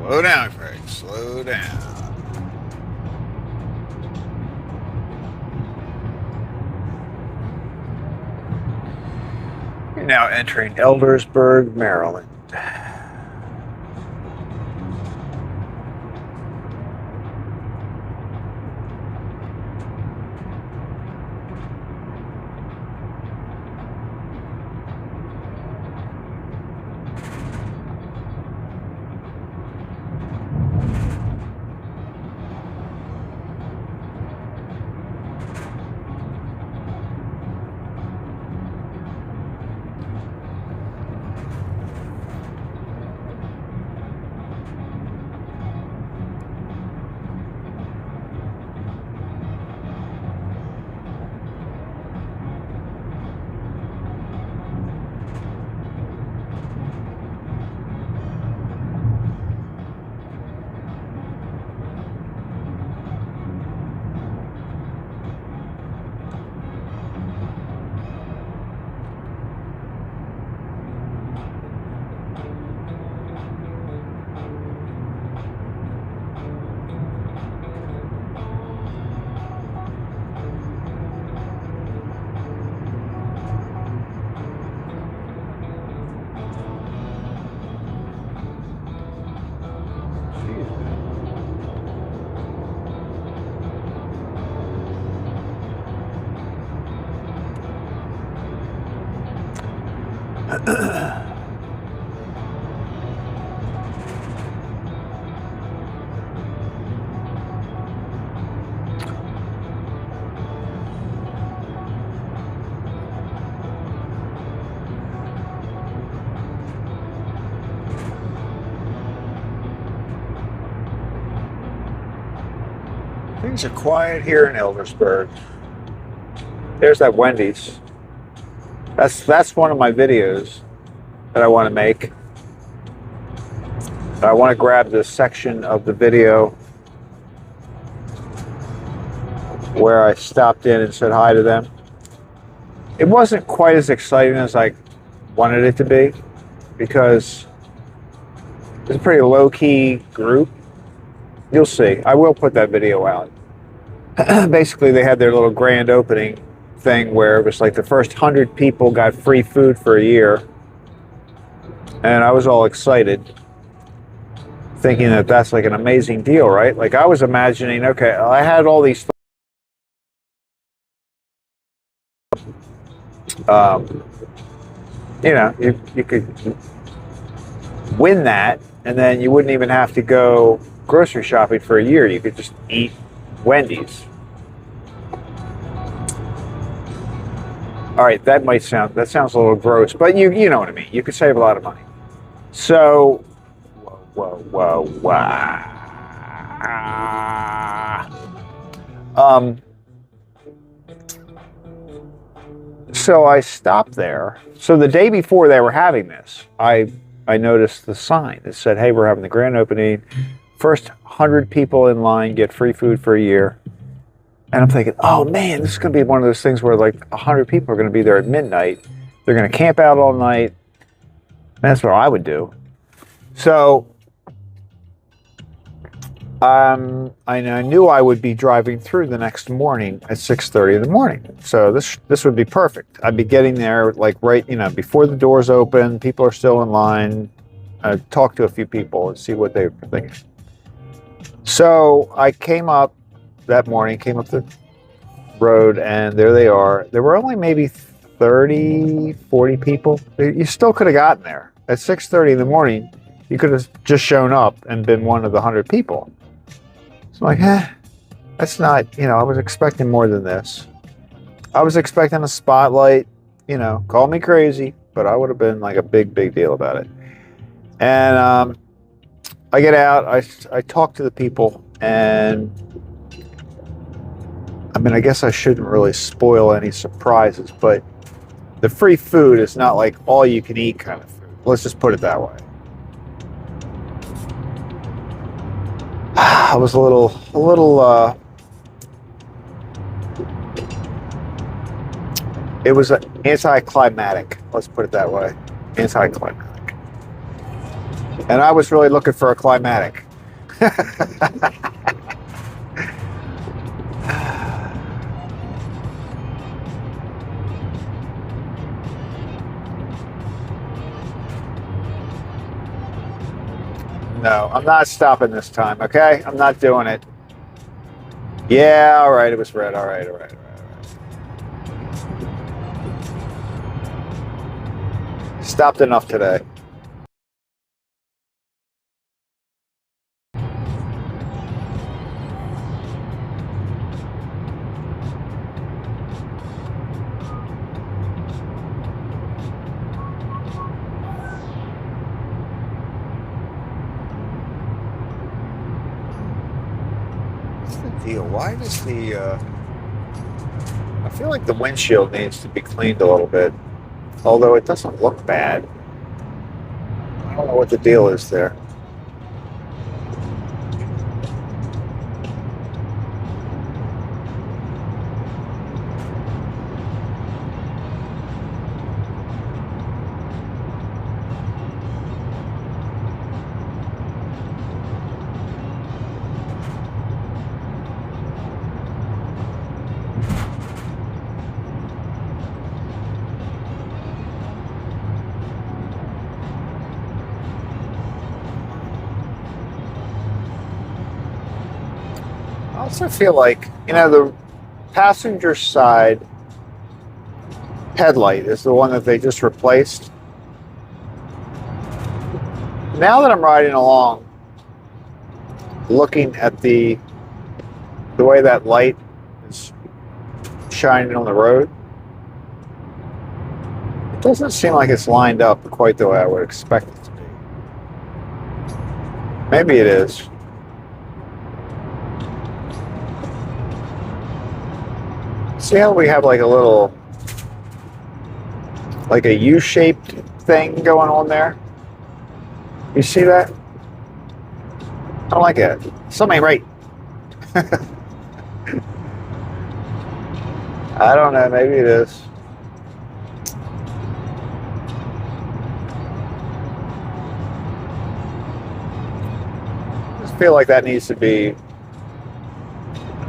Slow down, Craig. Slow down. You're now entering Eldersburg, Maryland. Things are quiet here in Eldersburg. There's that Wendy's. That's one of my videos that I want to make. I want to grab this section of the video where I stopped in and said hi to them. It wasn't quite as exciting as I wanted it to be because it's a pretty low-key group. You'll see. I will put that video out. Basically, they had their little grand opening thing where it was like the first 100 people got free food for a year. And I was all excited, thinking that that's like an amazing deal, right? Like I was imagining, okay, I had all these you know, you could win that, and then you wouldn't even have to go grocery shopping for a year. You could just eat Wendy's. All right, that sounds a little gross, but you know what I mean. You could save a lot of money. So, whoa. So I stopped there. So the day before they were having this, I noticed the sign that said, hey, we're having the grand opening. First 100 people in line get free food for a year. And I'm thinking, oh man, this is going to be one of those things where like 100 people are going to be there at midnight. They're going to camp out all night. And that's what I would do. So I knew I would be driving through the next morning at 6:30 in the morning. So this would be perfect. I'd be getting there like right, before the doors open. People are still in line. I'd talk to a few people and see what they were thinking. So I came up that morning, came up the road, and there they are. There were only maybe 30, 40 people. You still could have gotten there. At 6:30 in the morning, you could have just shown up and been one of the 100 people. So I'm like, that's not, I was expecting more than this. I was expecting a spotlight, call me crazy, but I would have been like a big deal about it. And I get out, I talk to the people, and I guess I shouldn't really spoil any surprises, but the free food is not like all you can eat kind of food. Let's just put it that way. I was a little it was anticlimactic. Let's put it that way. Anticlimactic. And I was really looking for a climatic. No, I'm not stopping this time, okay? I'm not doing it. Yeah, all right, it was red. All right. Stopped enough today. Deal. Why does I feel like the windshield needs to be cleaned a little bit, although it doesn't look bad. I don't know what the deal is there. I also feel like, the passenger side headlight is the one that they just replaced. Now that I'm riding along, looking at the way that light is shining on the road, it doesn't seem like it's lined up quite the way I would expect it to be. Maybe it is. See how we have like a little, like a U-shaped thing going on there? You see that? I don't like it. Something ain't right. I don't know. Maybe it is. I just feel like that needs to be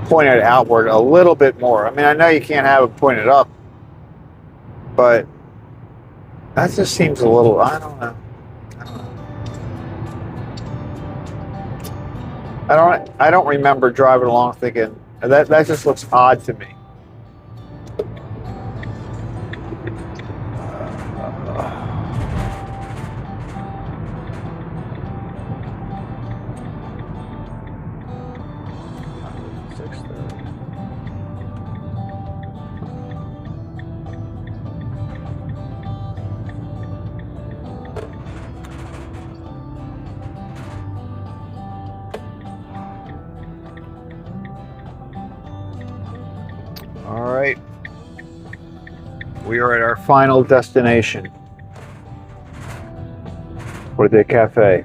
pointed outward a little bit more. I mean, I know you can't have it pointed up, but that just seems a little, I don't know. I don't remember driving along thinking that just looks odd to me. All right, we are at our final destination for the cafe.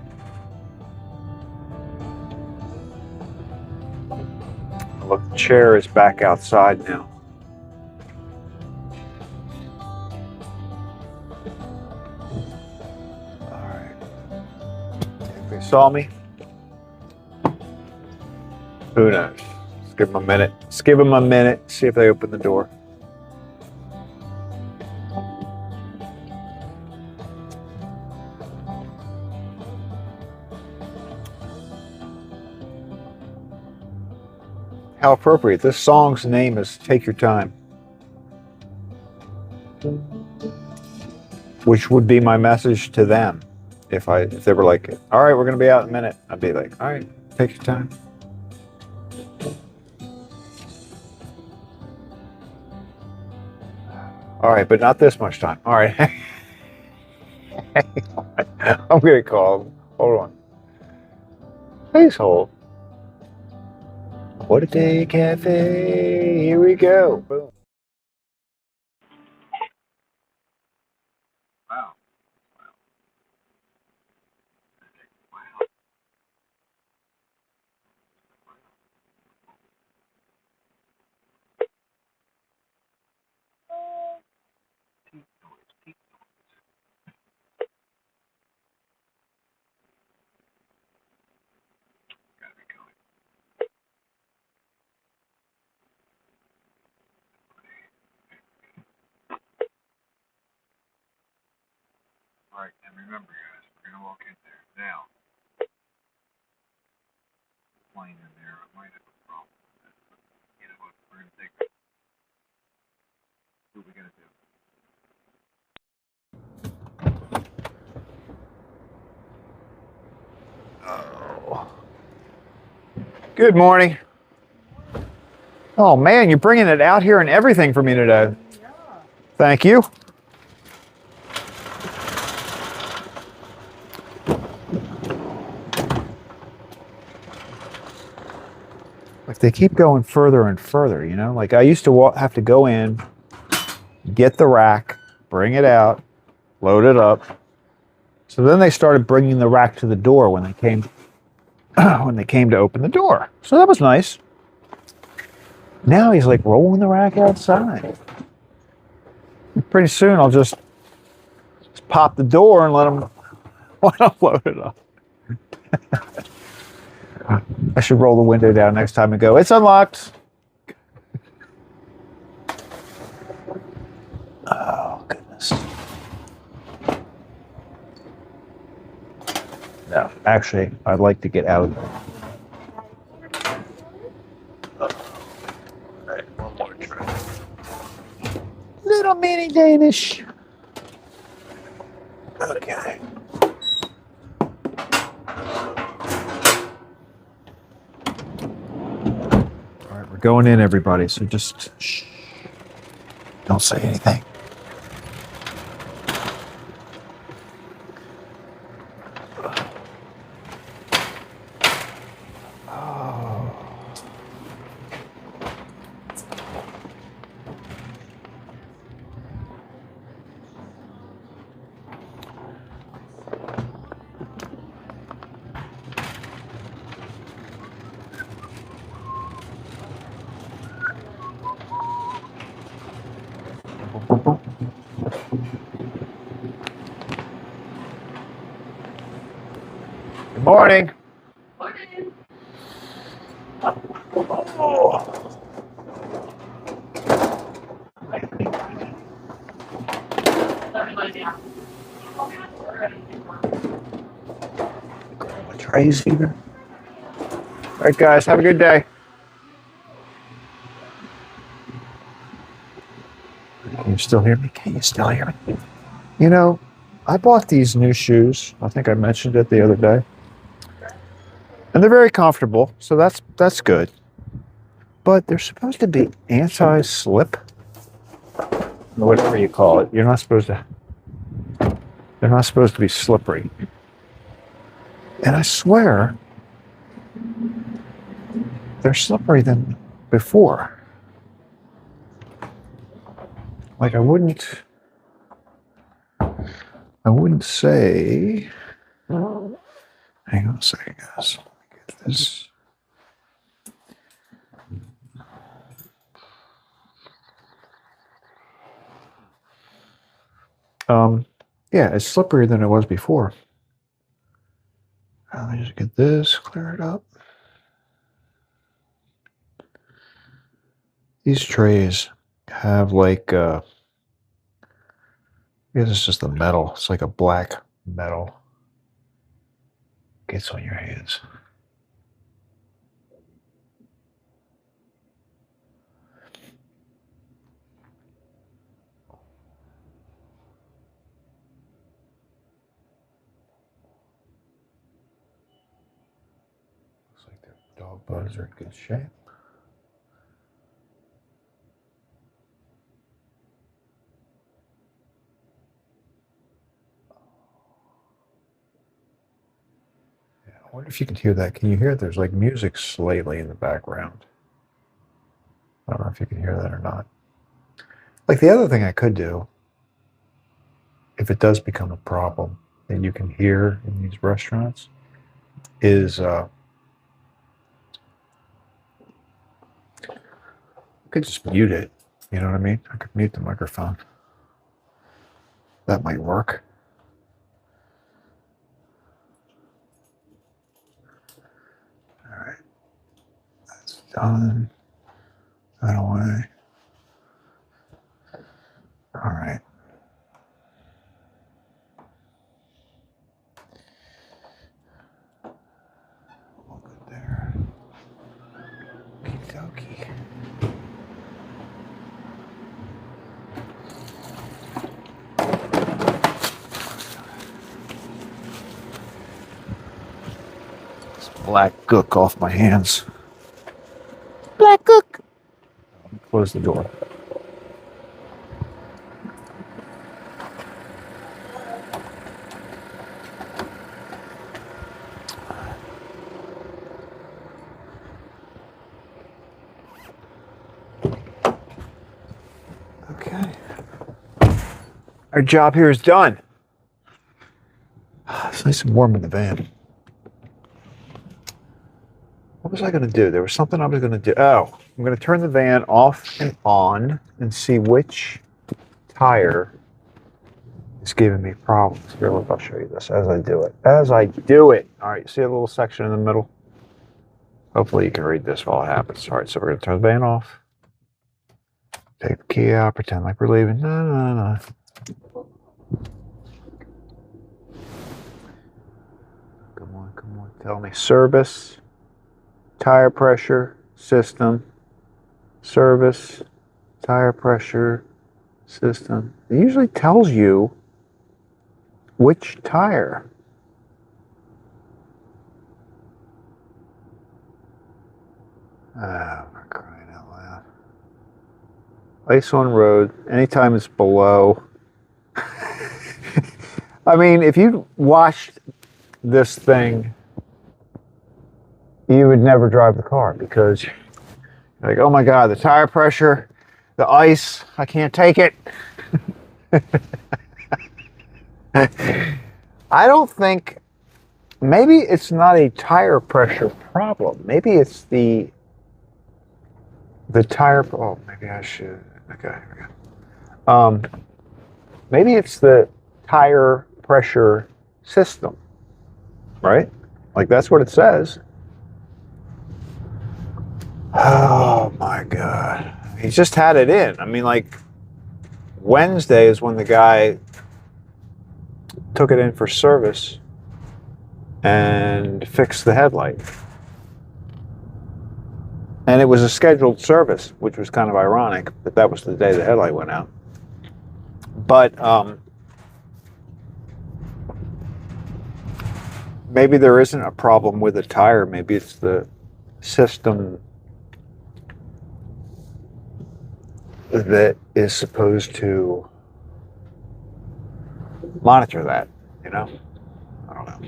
Look, the chair is back outside now. All right, if they saw me, who knows? Let's give them a minute. Let's give them a minute, see if they open the door. How appropriate. This song's name is Take Your Time, which would be my message to them. If they were like, all right, we're going to be out in a minute, I'd be like, all right, take your time. All right, but not this much time. All right. I'm going to call them. Hold on. Please hold. What a day, cafe. Here we go. Boom. Wow. All right, and remember, guys, we're going to walk in there. Now, plane in there, I might have a problem with that. But you know what? We're going to take it. What are we going to do? Oh. Good morning. Oh, man, you're bringing it out here and everything for me today. Yeah. Thank you. Like they keep going further and further, you know? Like I used to have to go in, get the rack, bring it out, load it up. So then they started bringing the rack to the door when they came to open the door. So that was nice. Now he's like rolling the rack outside. Pretty soon I'll just pop the door and let him load it up. I should roll the window down next time and go, it's unlocked. Oh, goodness. No, actually, I'd like to get out of there. All right, one more try. Little mini Danish. Okay. All right, we're going in, everybody, so just shh. Don't say anything. Morning. Trays here. All right, guys, have a good day. Can you still hear me? Can you still hear me? You know, I bought these new shoes. I think I mentioned it the other day. And they're very comfortable, so that's good. But they're supposed to be anti-slip, or whatever you call it. They're not supposed to be slippery. And I swear, they're slippery than before. Like I wouldn't say. Hang on a second, guys. Let me get this. Yeah, it's slipperier than it was before. Let me just get this, clear it up. These trays have like, I guess it's just the metal. It's like a black metal. Gets on your hands. Looks like the dog bones are in good shape. I wonder if you can hear that. Can you hear it? There's like music slightly in the background. I don't know if you can hear that or not. Like the other thing I could do, if it does become a problem that you can hear in these restaurants, is I could just mute it. You know what I mean? I could mute the microphone. That might work. All right. That's done. That away. All right. All good there. Okie dokie. This black gook off my hands. Black gook. Close the door. Okay. Our job here is done. It's nice and warm in the van. What was I going to do? There was something I was going to do. Oh, I'm going to turn the van off and on and see which tire is giving me problems. Here, look, I'll show you this as I do it. As I do it. All right, you see a little section in the middle? Hopefully you can read this while it happens. All right, so we're going to turn the van off. Take the key out, pretend like we're leaving. No. Come on. Tell me. Service, tire pressure, system, service, tire pressure, system. It usually tells you which tire. For crying out loud. Ice on road, anytime it's below. I mean, if you watched this thing, you would never drive the car because you're like, oh my God, the tire pressure, the ice, I can't take it. I don't think, maybe it's not a tire pressure problem. Maybe it's the tire, oh, maybe I should, okay, here we go. Maybe it's the tire pressure system, right? Like, that's what it says. Oh my God. He just had it in. I mean, like, Wednesday is when the guy took it in for service and fixed the headlight. And it was a scheduled service, which was kind of ironic that that was the day the headlight went out. But maybe there isn't a problem with the tire. Maybe it's the system that is supposed to monitor that, you know? I don't know.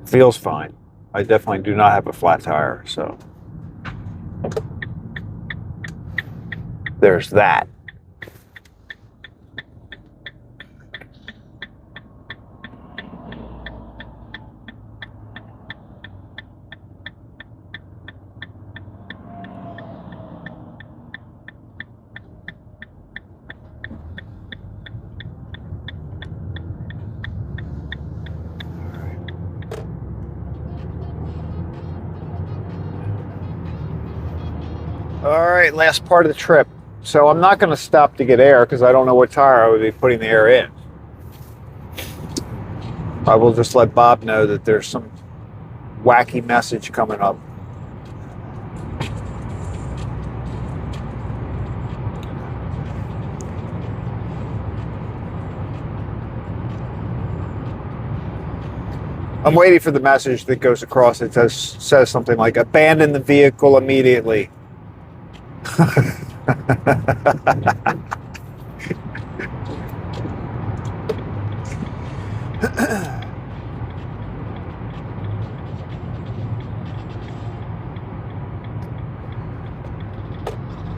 Feels fine. I definitely do not have a flat tire, so there's that. All right, last part of the trip. So I'm not going to stop to get air because I don't know what tire I would be putting the air in. I will just let Bob know that there's some wacky message coming up. I'm waiting for the message that goes across. It says something like, abandon the vehicle immediately.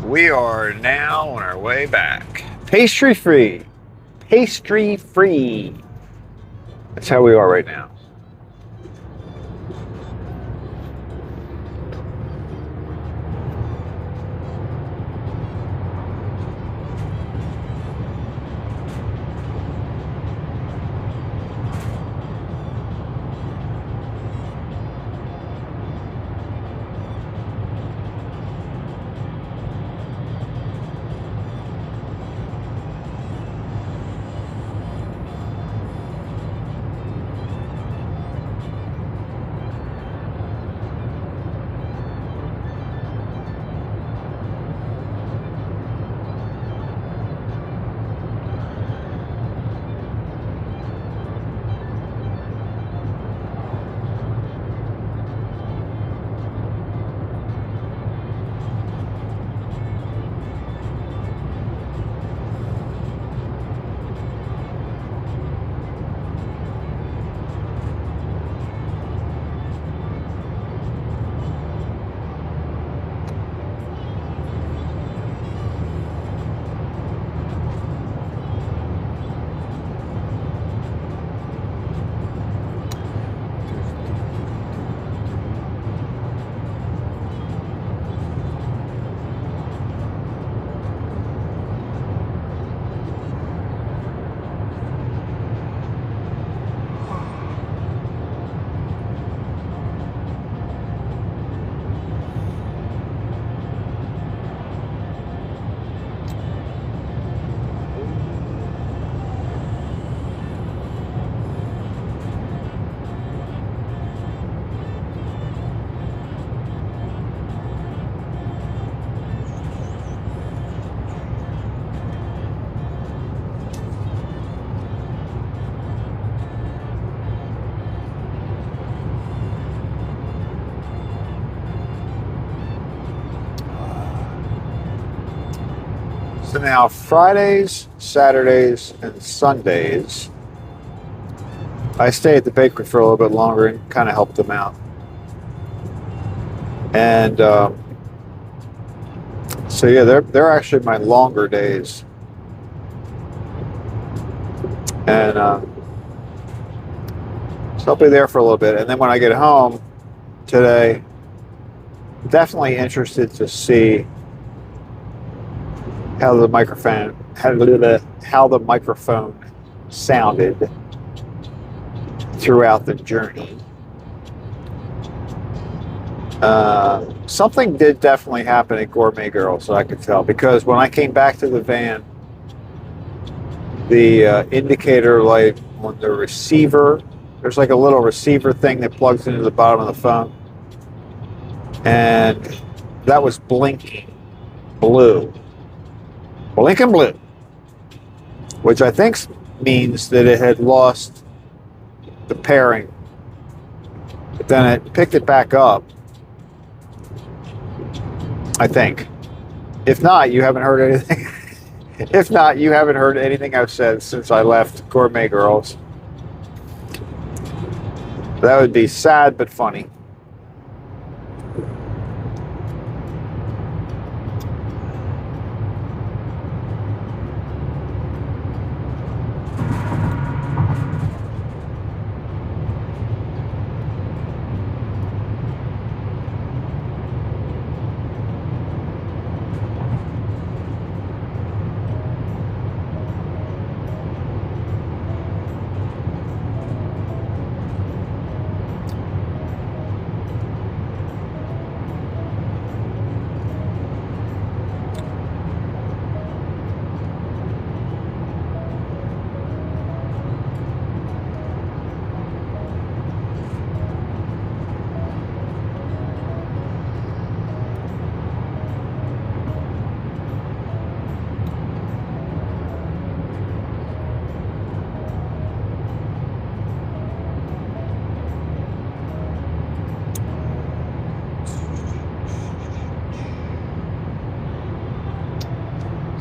We are now on our way back. Pastry free. Pastry free. That's how we are right now. So now Fridays, Saturdays, and Sundays, I stay at the bakery for a little bit longer and kind of help them out. And so yeah, they're actually my longer days. And so I'll be there for a little bit. And then when I get home today, definitely interested to see how the microphone sounded throughout the journey. Something did definitely happen at Gourmet Girls, I could tell, because when I came back to the van, the indicator light on the receiver, there's like a little receiver thing that plugs into the bottom of the phone, and that was blinking blue. Blinking blue. Which I think means that it had lost the pairing. But then it picked it back up, I think. If not, you haven't heard anything. If not, you haven't heard anything I've said since I left Gourmet Girls. That would be sad but funny.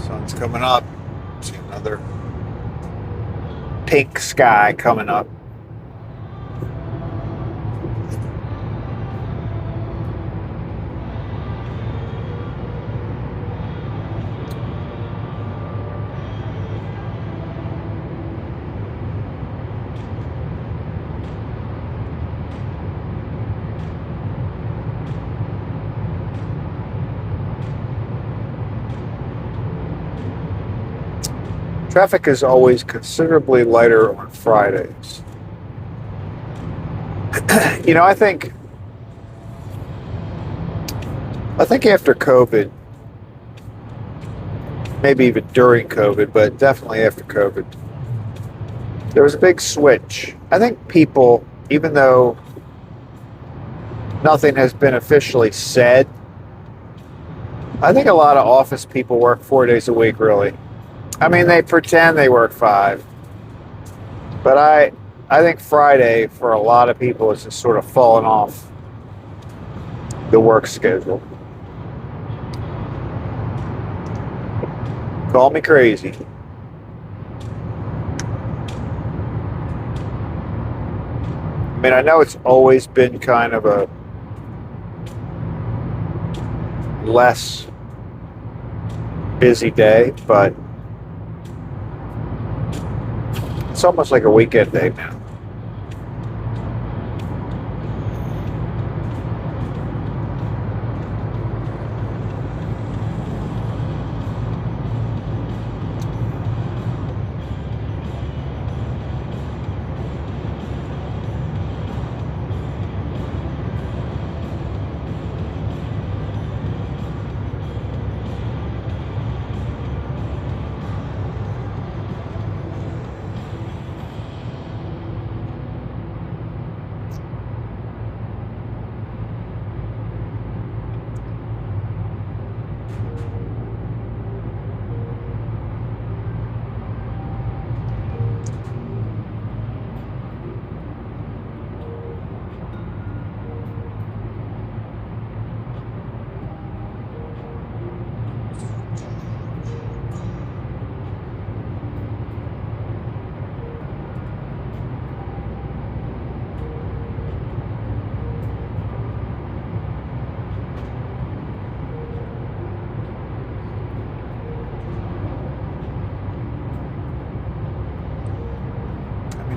Sun's coming up. See another pink sky coming up. Traffic is always considerably lighter on Fridays. You know, I think after COVID, maybe even during COVID, but definitely after COVID, there was a big switch. I think people, even though nothing has been officially said, I think a lot of office people work 4 days a week, really. I mean, they pretend they work 5. But I think Friday, for a lot of people, is just sort of fallen off the work schedule. Call me crazy. I mean, I know it's always been kind of a less busy day, but it's almost like a weekend day now.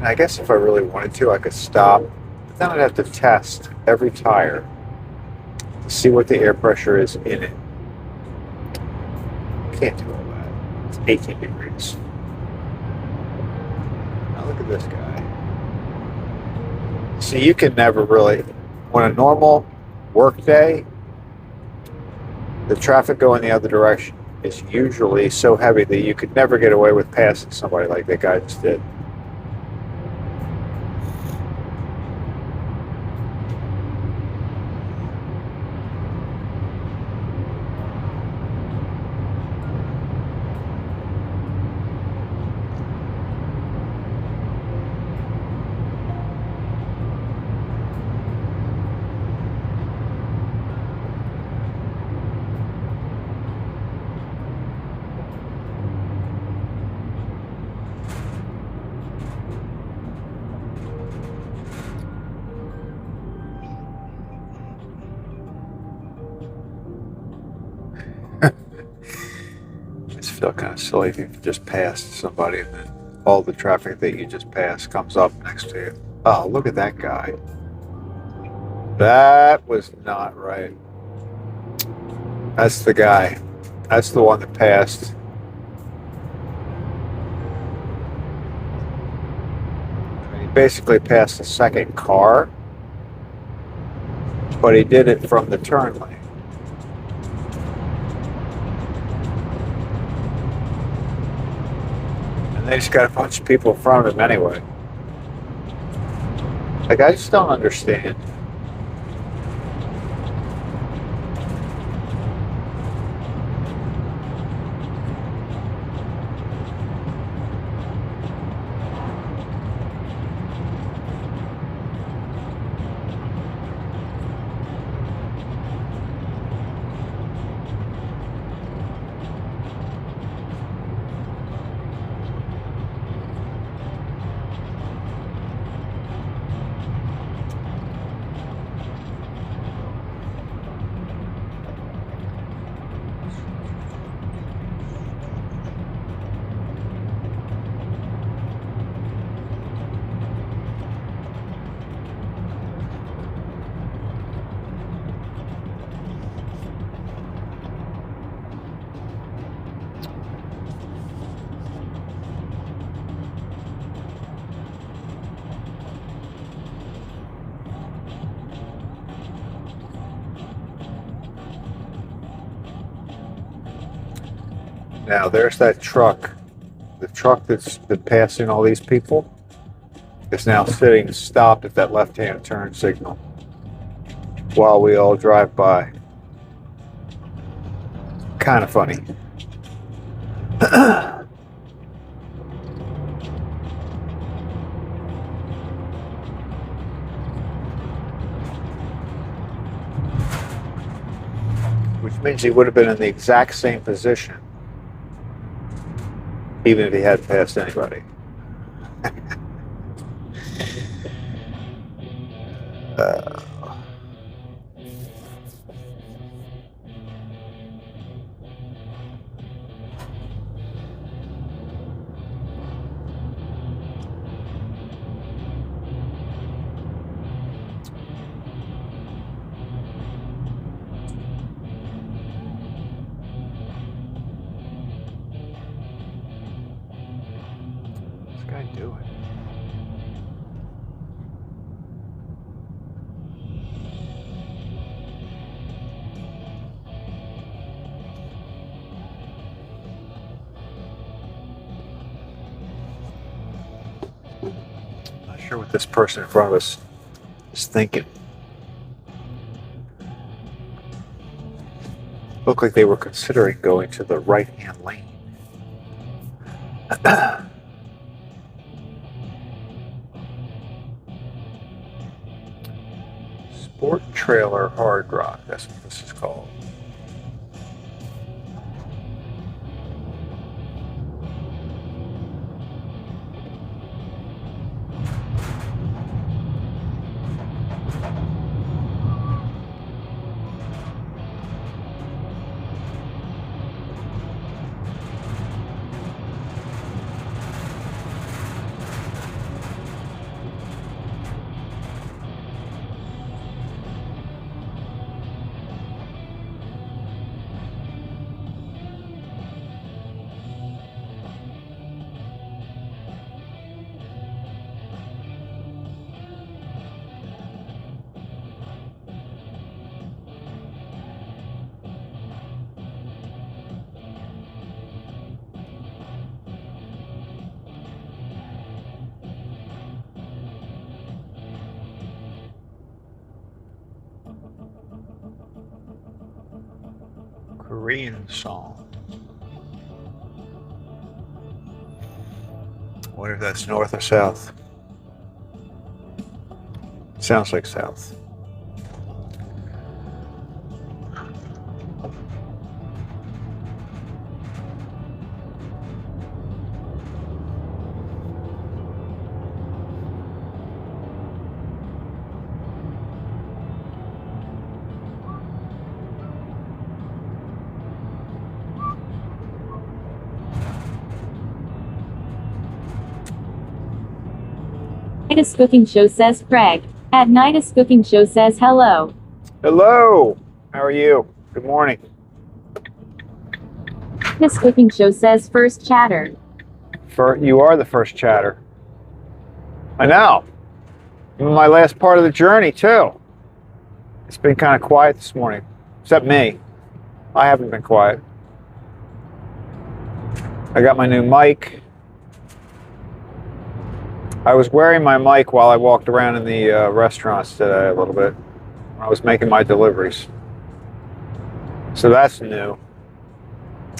I guess if I really wanted to, I could stop, but then I'd have to test every tire to see what the air pressure is in it. Can't do all that. It's 18 degrees. Now look at this guy. See, you can never really, when a normal work day, the traffic going the other direction is usually so heavy that you could never get away with passing somebody like that guy just did. I just feel kind of silly if you just passed somebody and then all the traffic that you just passed comes up next to you. Oh, look at that guy. That was not right. That's the guy. That's the one that passed. He basically passed the second car, but he did it from the turn lane. And they just got a bunch of people in front of him anyway. Like, I just don't understand. Now, there's that truck. The truck that's been passing all these people is now sitting stopped at that left-hand turn signal while we all drive by. Kind of funny. Which means he would have been in the exact same position even if he hadn't passed anybody. Do it. Not sure what this person in front of us is thinking. Looked like they were considering going to the right-hand lane. Sport Trailer Hard Rock, that's what this is called. Korean song. I wonder if that's north or south. Sounds like south. Nightus Cooking Show says Craig. At Nightus Cooking Show says hello. Hello. How are you? Good morning. Nightus Cooking Show says first chatter. You are the first chatter. I know. My last part of the journey too. It's been kind of quiet this morning, except me. I haven't been quiet. I got my new mic. I was wearing my mic while I walked around in the restaurants today a little bit. I was making my deliveries. So that's new.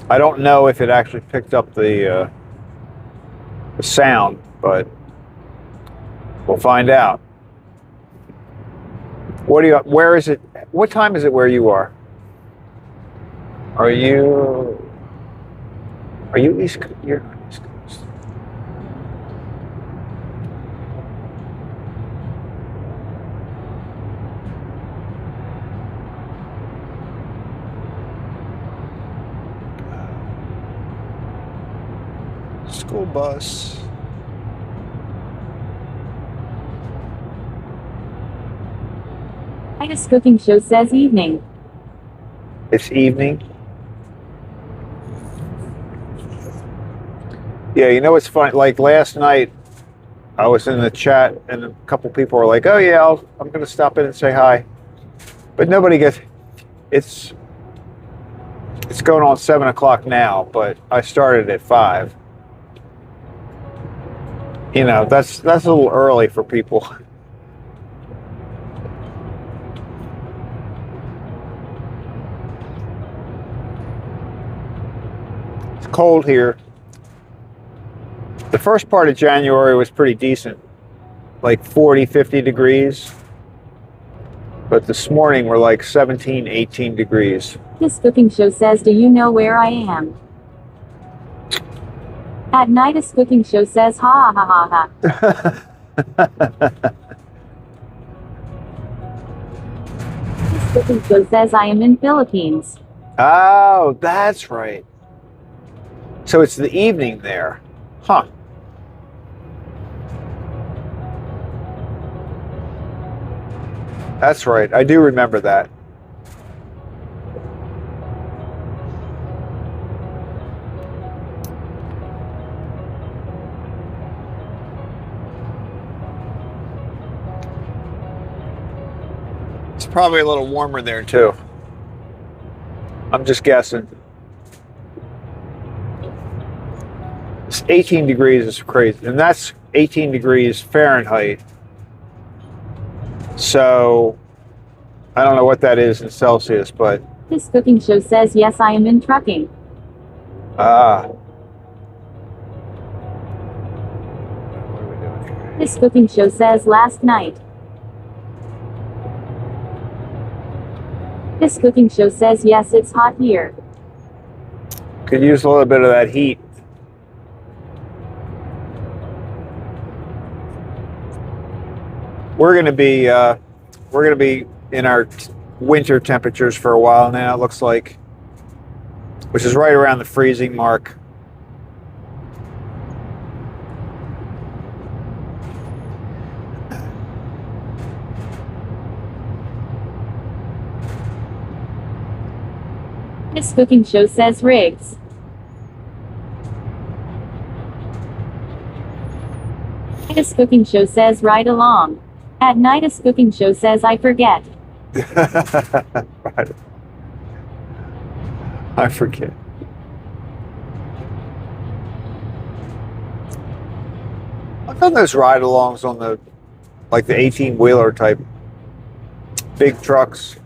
I don't know if it actually picked up the sound, but we'll find out. Where is it? What time is it where you are? Are you East Coast? You're not East Coast. School bus. Nightus Cooking Show says evening. It's evening. Yeah, you know what's funny? Like last night, I was in the chat, and a couple people were like, "Oh yeah, I'm going to stop in and say hi," but nobody gets. It's going on 7 o'clock now, but I started at 5. You know, that's a little early for people. It's cold here. The first part of January was pretty decent, like 40, 50 degrees. But this morning we're like 17, 18 degrees. Nightus Cooking Show says, do you know where I am? At Nightus Cooking Show says ha ha ha ha. Nightus Cooking Show says I am in Philippines. Oh, that's right. So it's the evening there. Huh. That's right. I do remember that. It's probably a little warmer there too. I'm just guessing. It's 18 degrees is crazy, and that's 18 degrees Fahrenheit. So I don't know what that is in Celsius, but Nightus Cooking Show says yes, I am in trucking. what are we doing here? Nightus Cooking Show says last night. Nightus Cooking Show says yes, it's hot here. Could use a little bit of that heat. We're gonna be in our winter temperatures for a while now. It looks like, which is right around the freezing mark. Nightus Cooking Show says Riggs. Nightus Cooking Show says right along. At Nightus Cooking Show says I forget. Right. I forget. I've done those ride-alongs on the 18-wheeler type big trucks.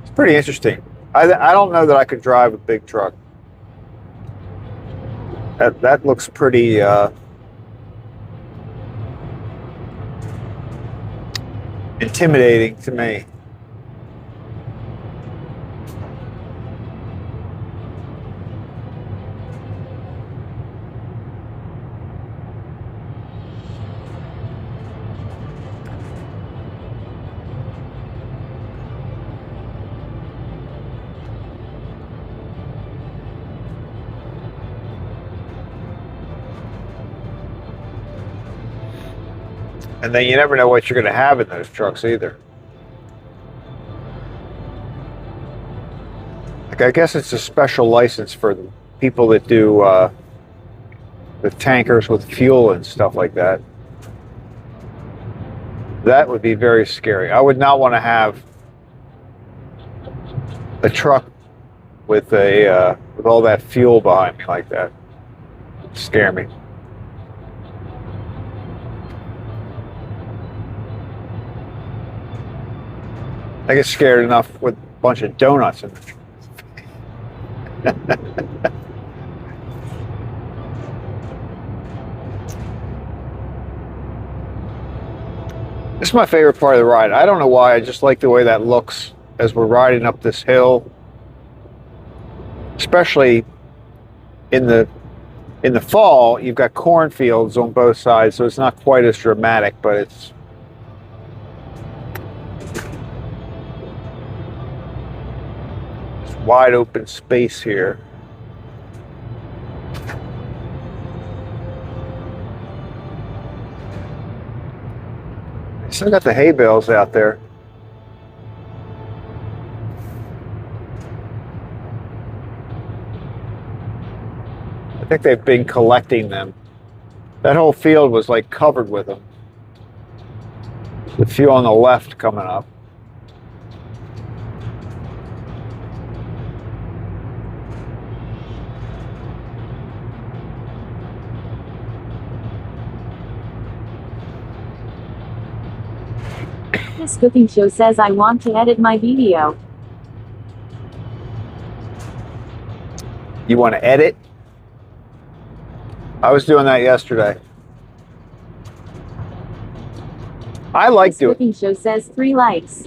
It's pretty interesting. I don't know that I could drive a big truck. That looks pretty intimidating to me. And then you never know what you're going to have in those trucks either. Like, I guess it's a special license for the people that do the tankers with fuel and stuff like that. That would be very scary. I would not want to have a truck with with all that fuel behind me like that. It'd scare me. I get scared enough with a bunch of donuts in the truck. This is my favorite part of the ride. I don't know why. I just like the way that looks as we're riding up this hill, especially in the fall. You've got cornfields on both sides, so it's not quite as dramatic, but it's wide open space here. I still got the hay bales out there. I think they've been collecting them. That whole field was like covered with them. The few on the left coming up. This cooking show says I want to edit my video. You want to edit? I was doing that yesterday. I like This doing. cooking show says 3 likes.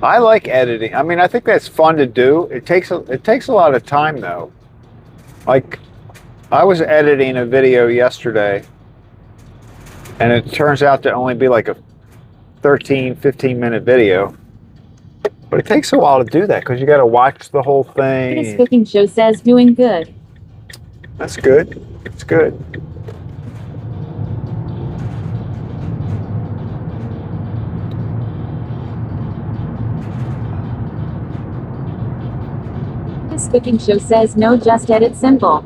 I like editing. I mean, I think that's fun to do. It takes a lot of time though. Like, I was editing a video yesterday, and it turns out to only be like a 15 minute video. But it takes a while to do that because you got to watch the whole This thing. cooking show says doing good. That's good. It's good. This cooking show says no, just edit simple.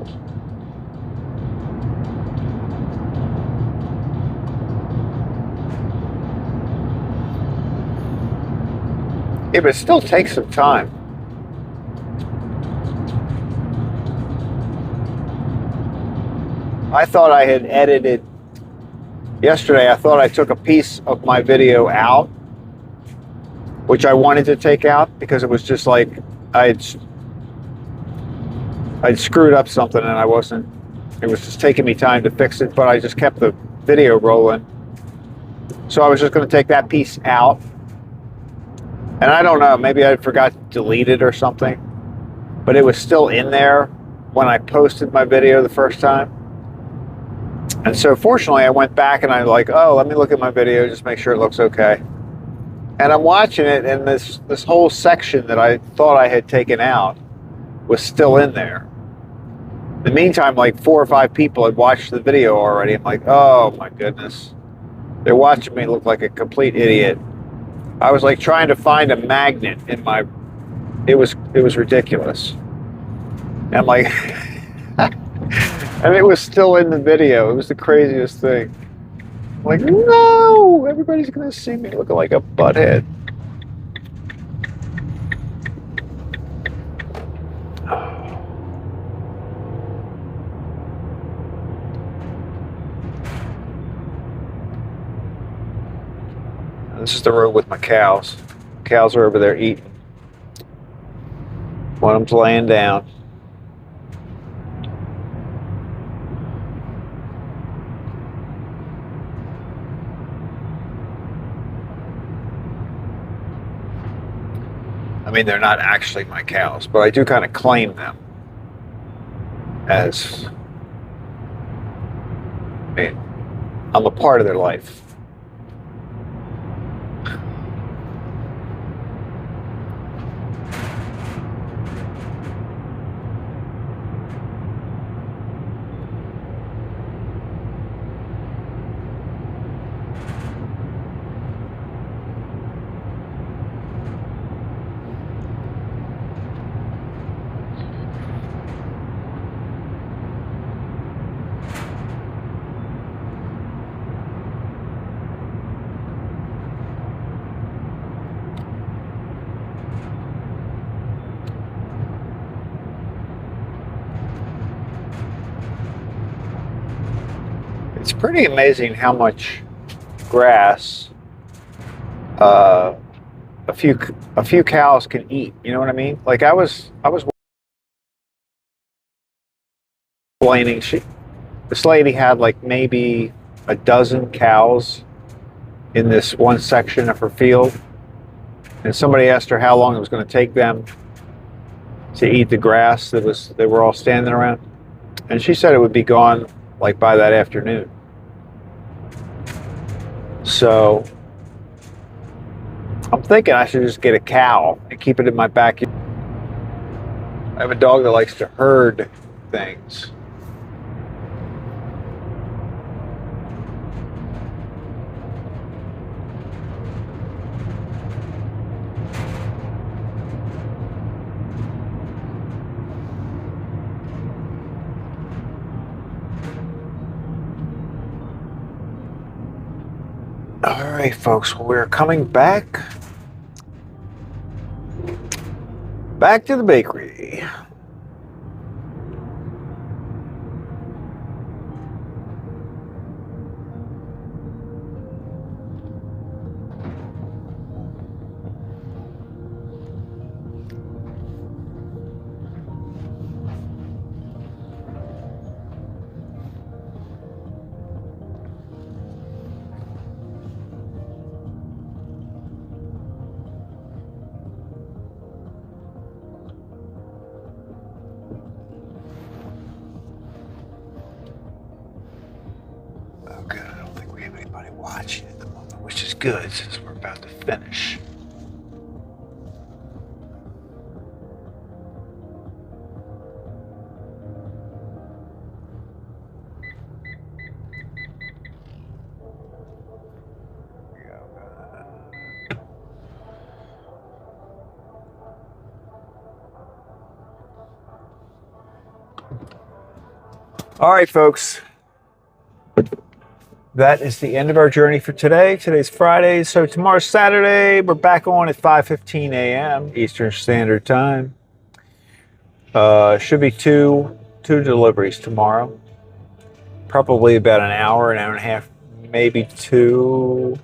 Yeah, but it still takes some time. I thought I had edited yesterday. I thought I took a piece of my video out, which I wanted to take out because it was just like I'd screwed up something and I wasn't. It was just taking me time to fix it, but I just kept the video rolling. So I was just going to take that piece out. And I don't know, maybe I forgot to delete it or something, but it was still in there when I posted my video the first time. And so fortunately I went back and I'm like, oh, let me look at my video, just make sure it looks okay. And I'm watching it, and this whole section that I thought I had taken out was still in there. In the meantime, like 4 or 5 people had watched the video already. I'm like, oh my goodness. They're watching me look like a complete idiot. I was like trying to find a magnet in my, it was ridiculous. And I'm like, and it was still in the video. It was the craziest thing. I'm like, no, everybody's gonna see me looking like a butthead. This is the road with my cows. Cows are over there eating. One of them's laying down. I mean, they're not actually my cows, but I do kind of claim them as, I mean, I'm a part of their life. It's pretty amazing how much grass a few cows can eat. You know what I mean? Like I was explaining, this lady had like maybe a dozen cows in this one section of her field, and somebody asked her how long it was going to take them to eat the grass they were all standing around, and she said it would be gone like by that afternoon. So I'm thinking I should just get a cow and keep it in my backyard. I have a dog that likes to herd things. All right, folks, we're coming back to the bakery. Okay, I don't think we have anybody watching at the moment, which is good since we're about to finish. All right, folks. That is the end of our journey for today. Today's Friday, so tomorrow's Saturday. We're back on at 5:15 a.m. Eastern Standard Time. Should be two deliveries tomorrow. Probably about an hour and a half, maybe two,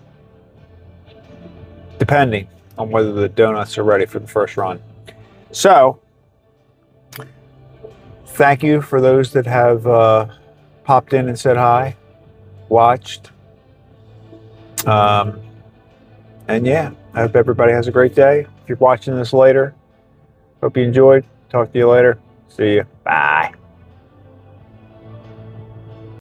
depending on whether the donuts are ready for the first run. So, thank you for those that have popped in and said hi, watched. And yeah, I hope everybody has a great day. If you're watching this later, hope you enjoyed. Talk to you later. See you. Bye.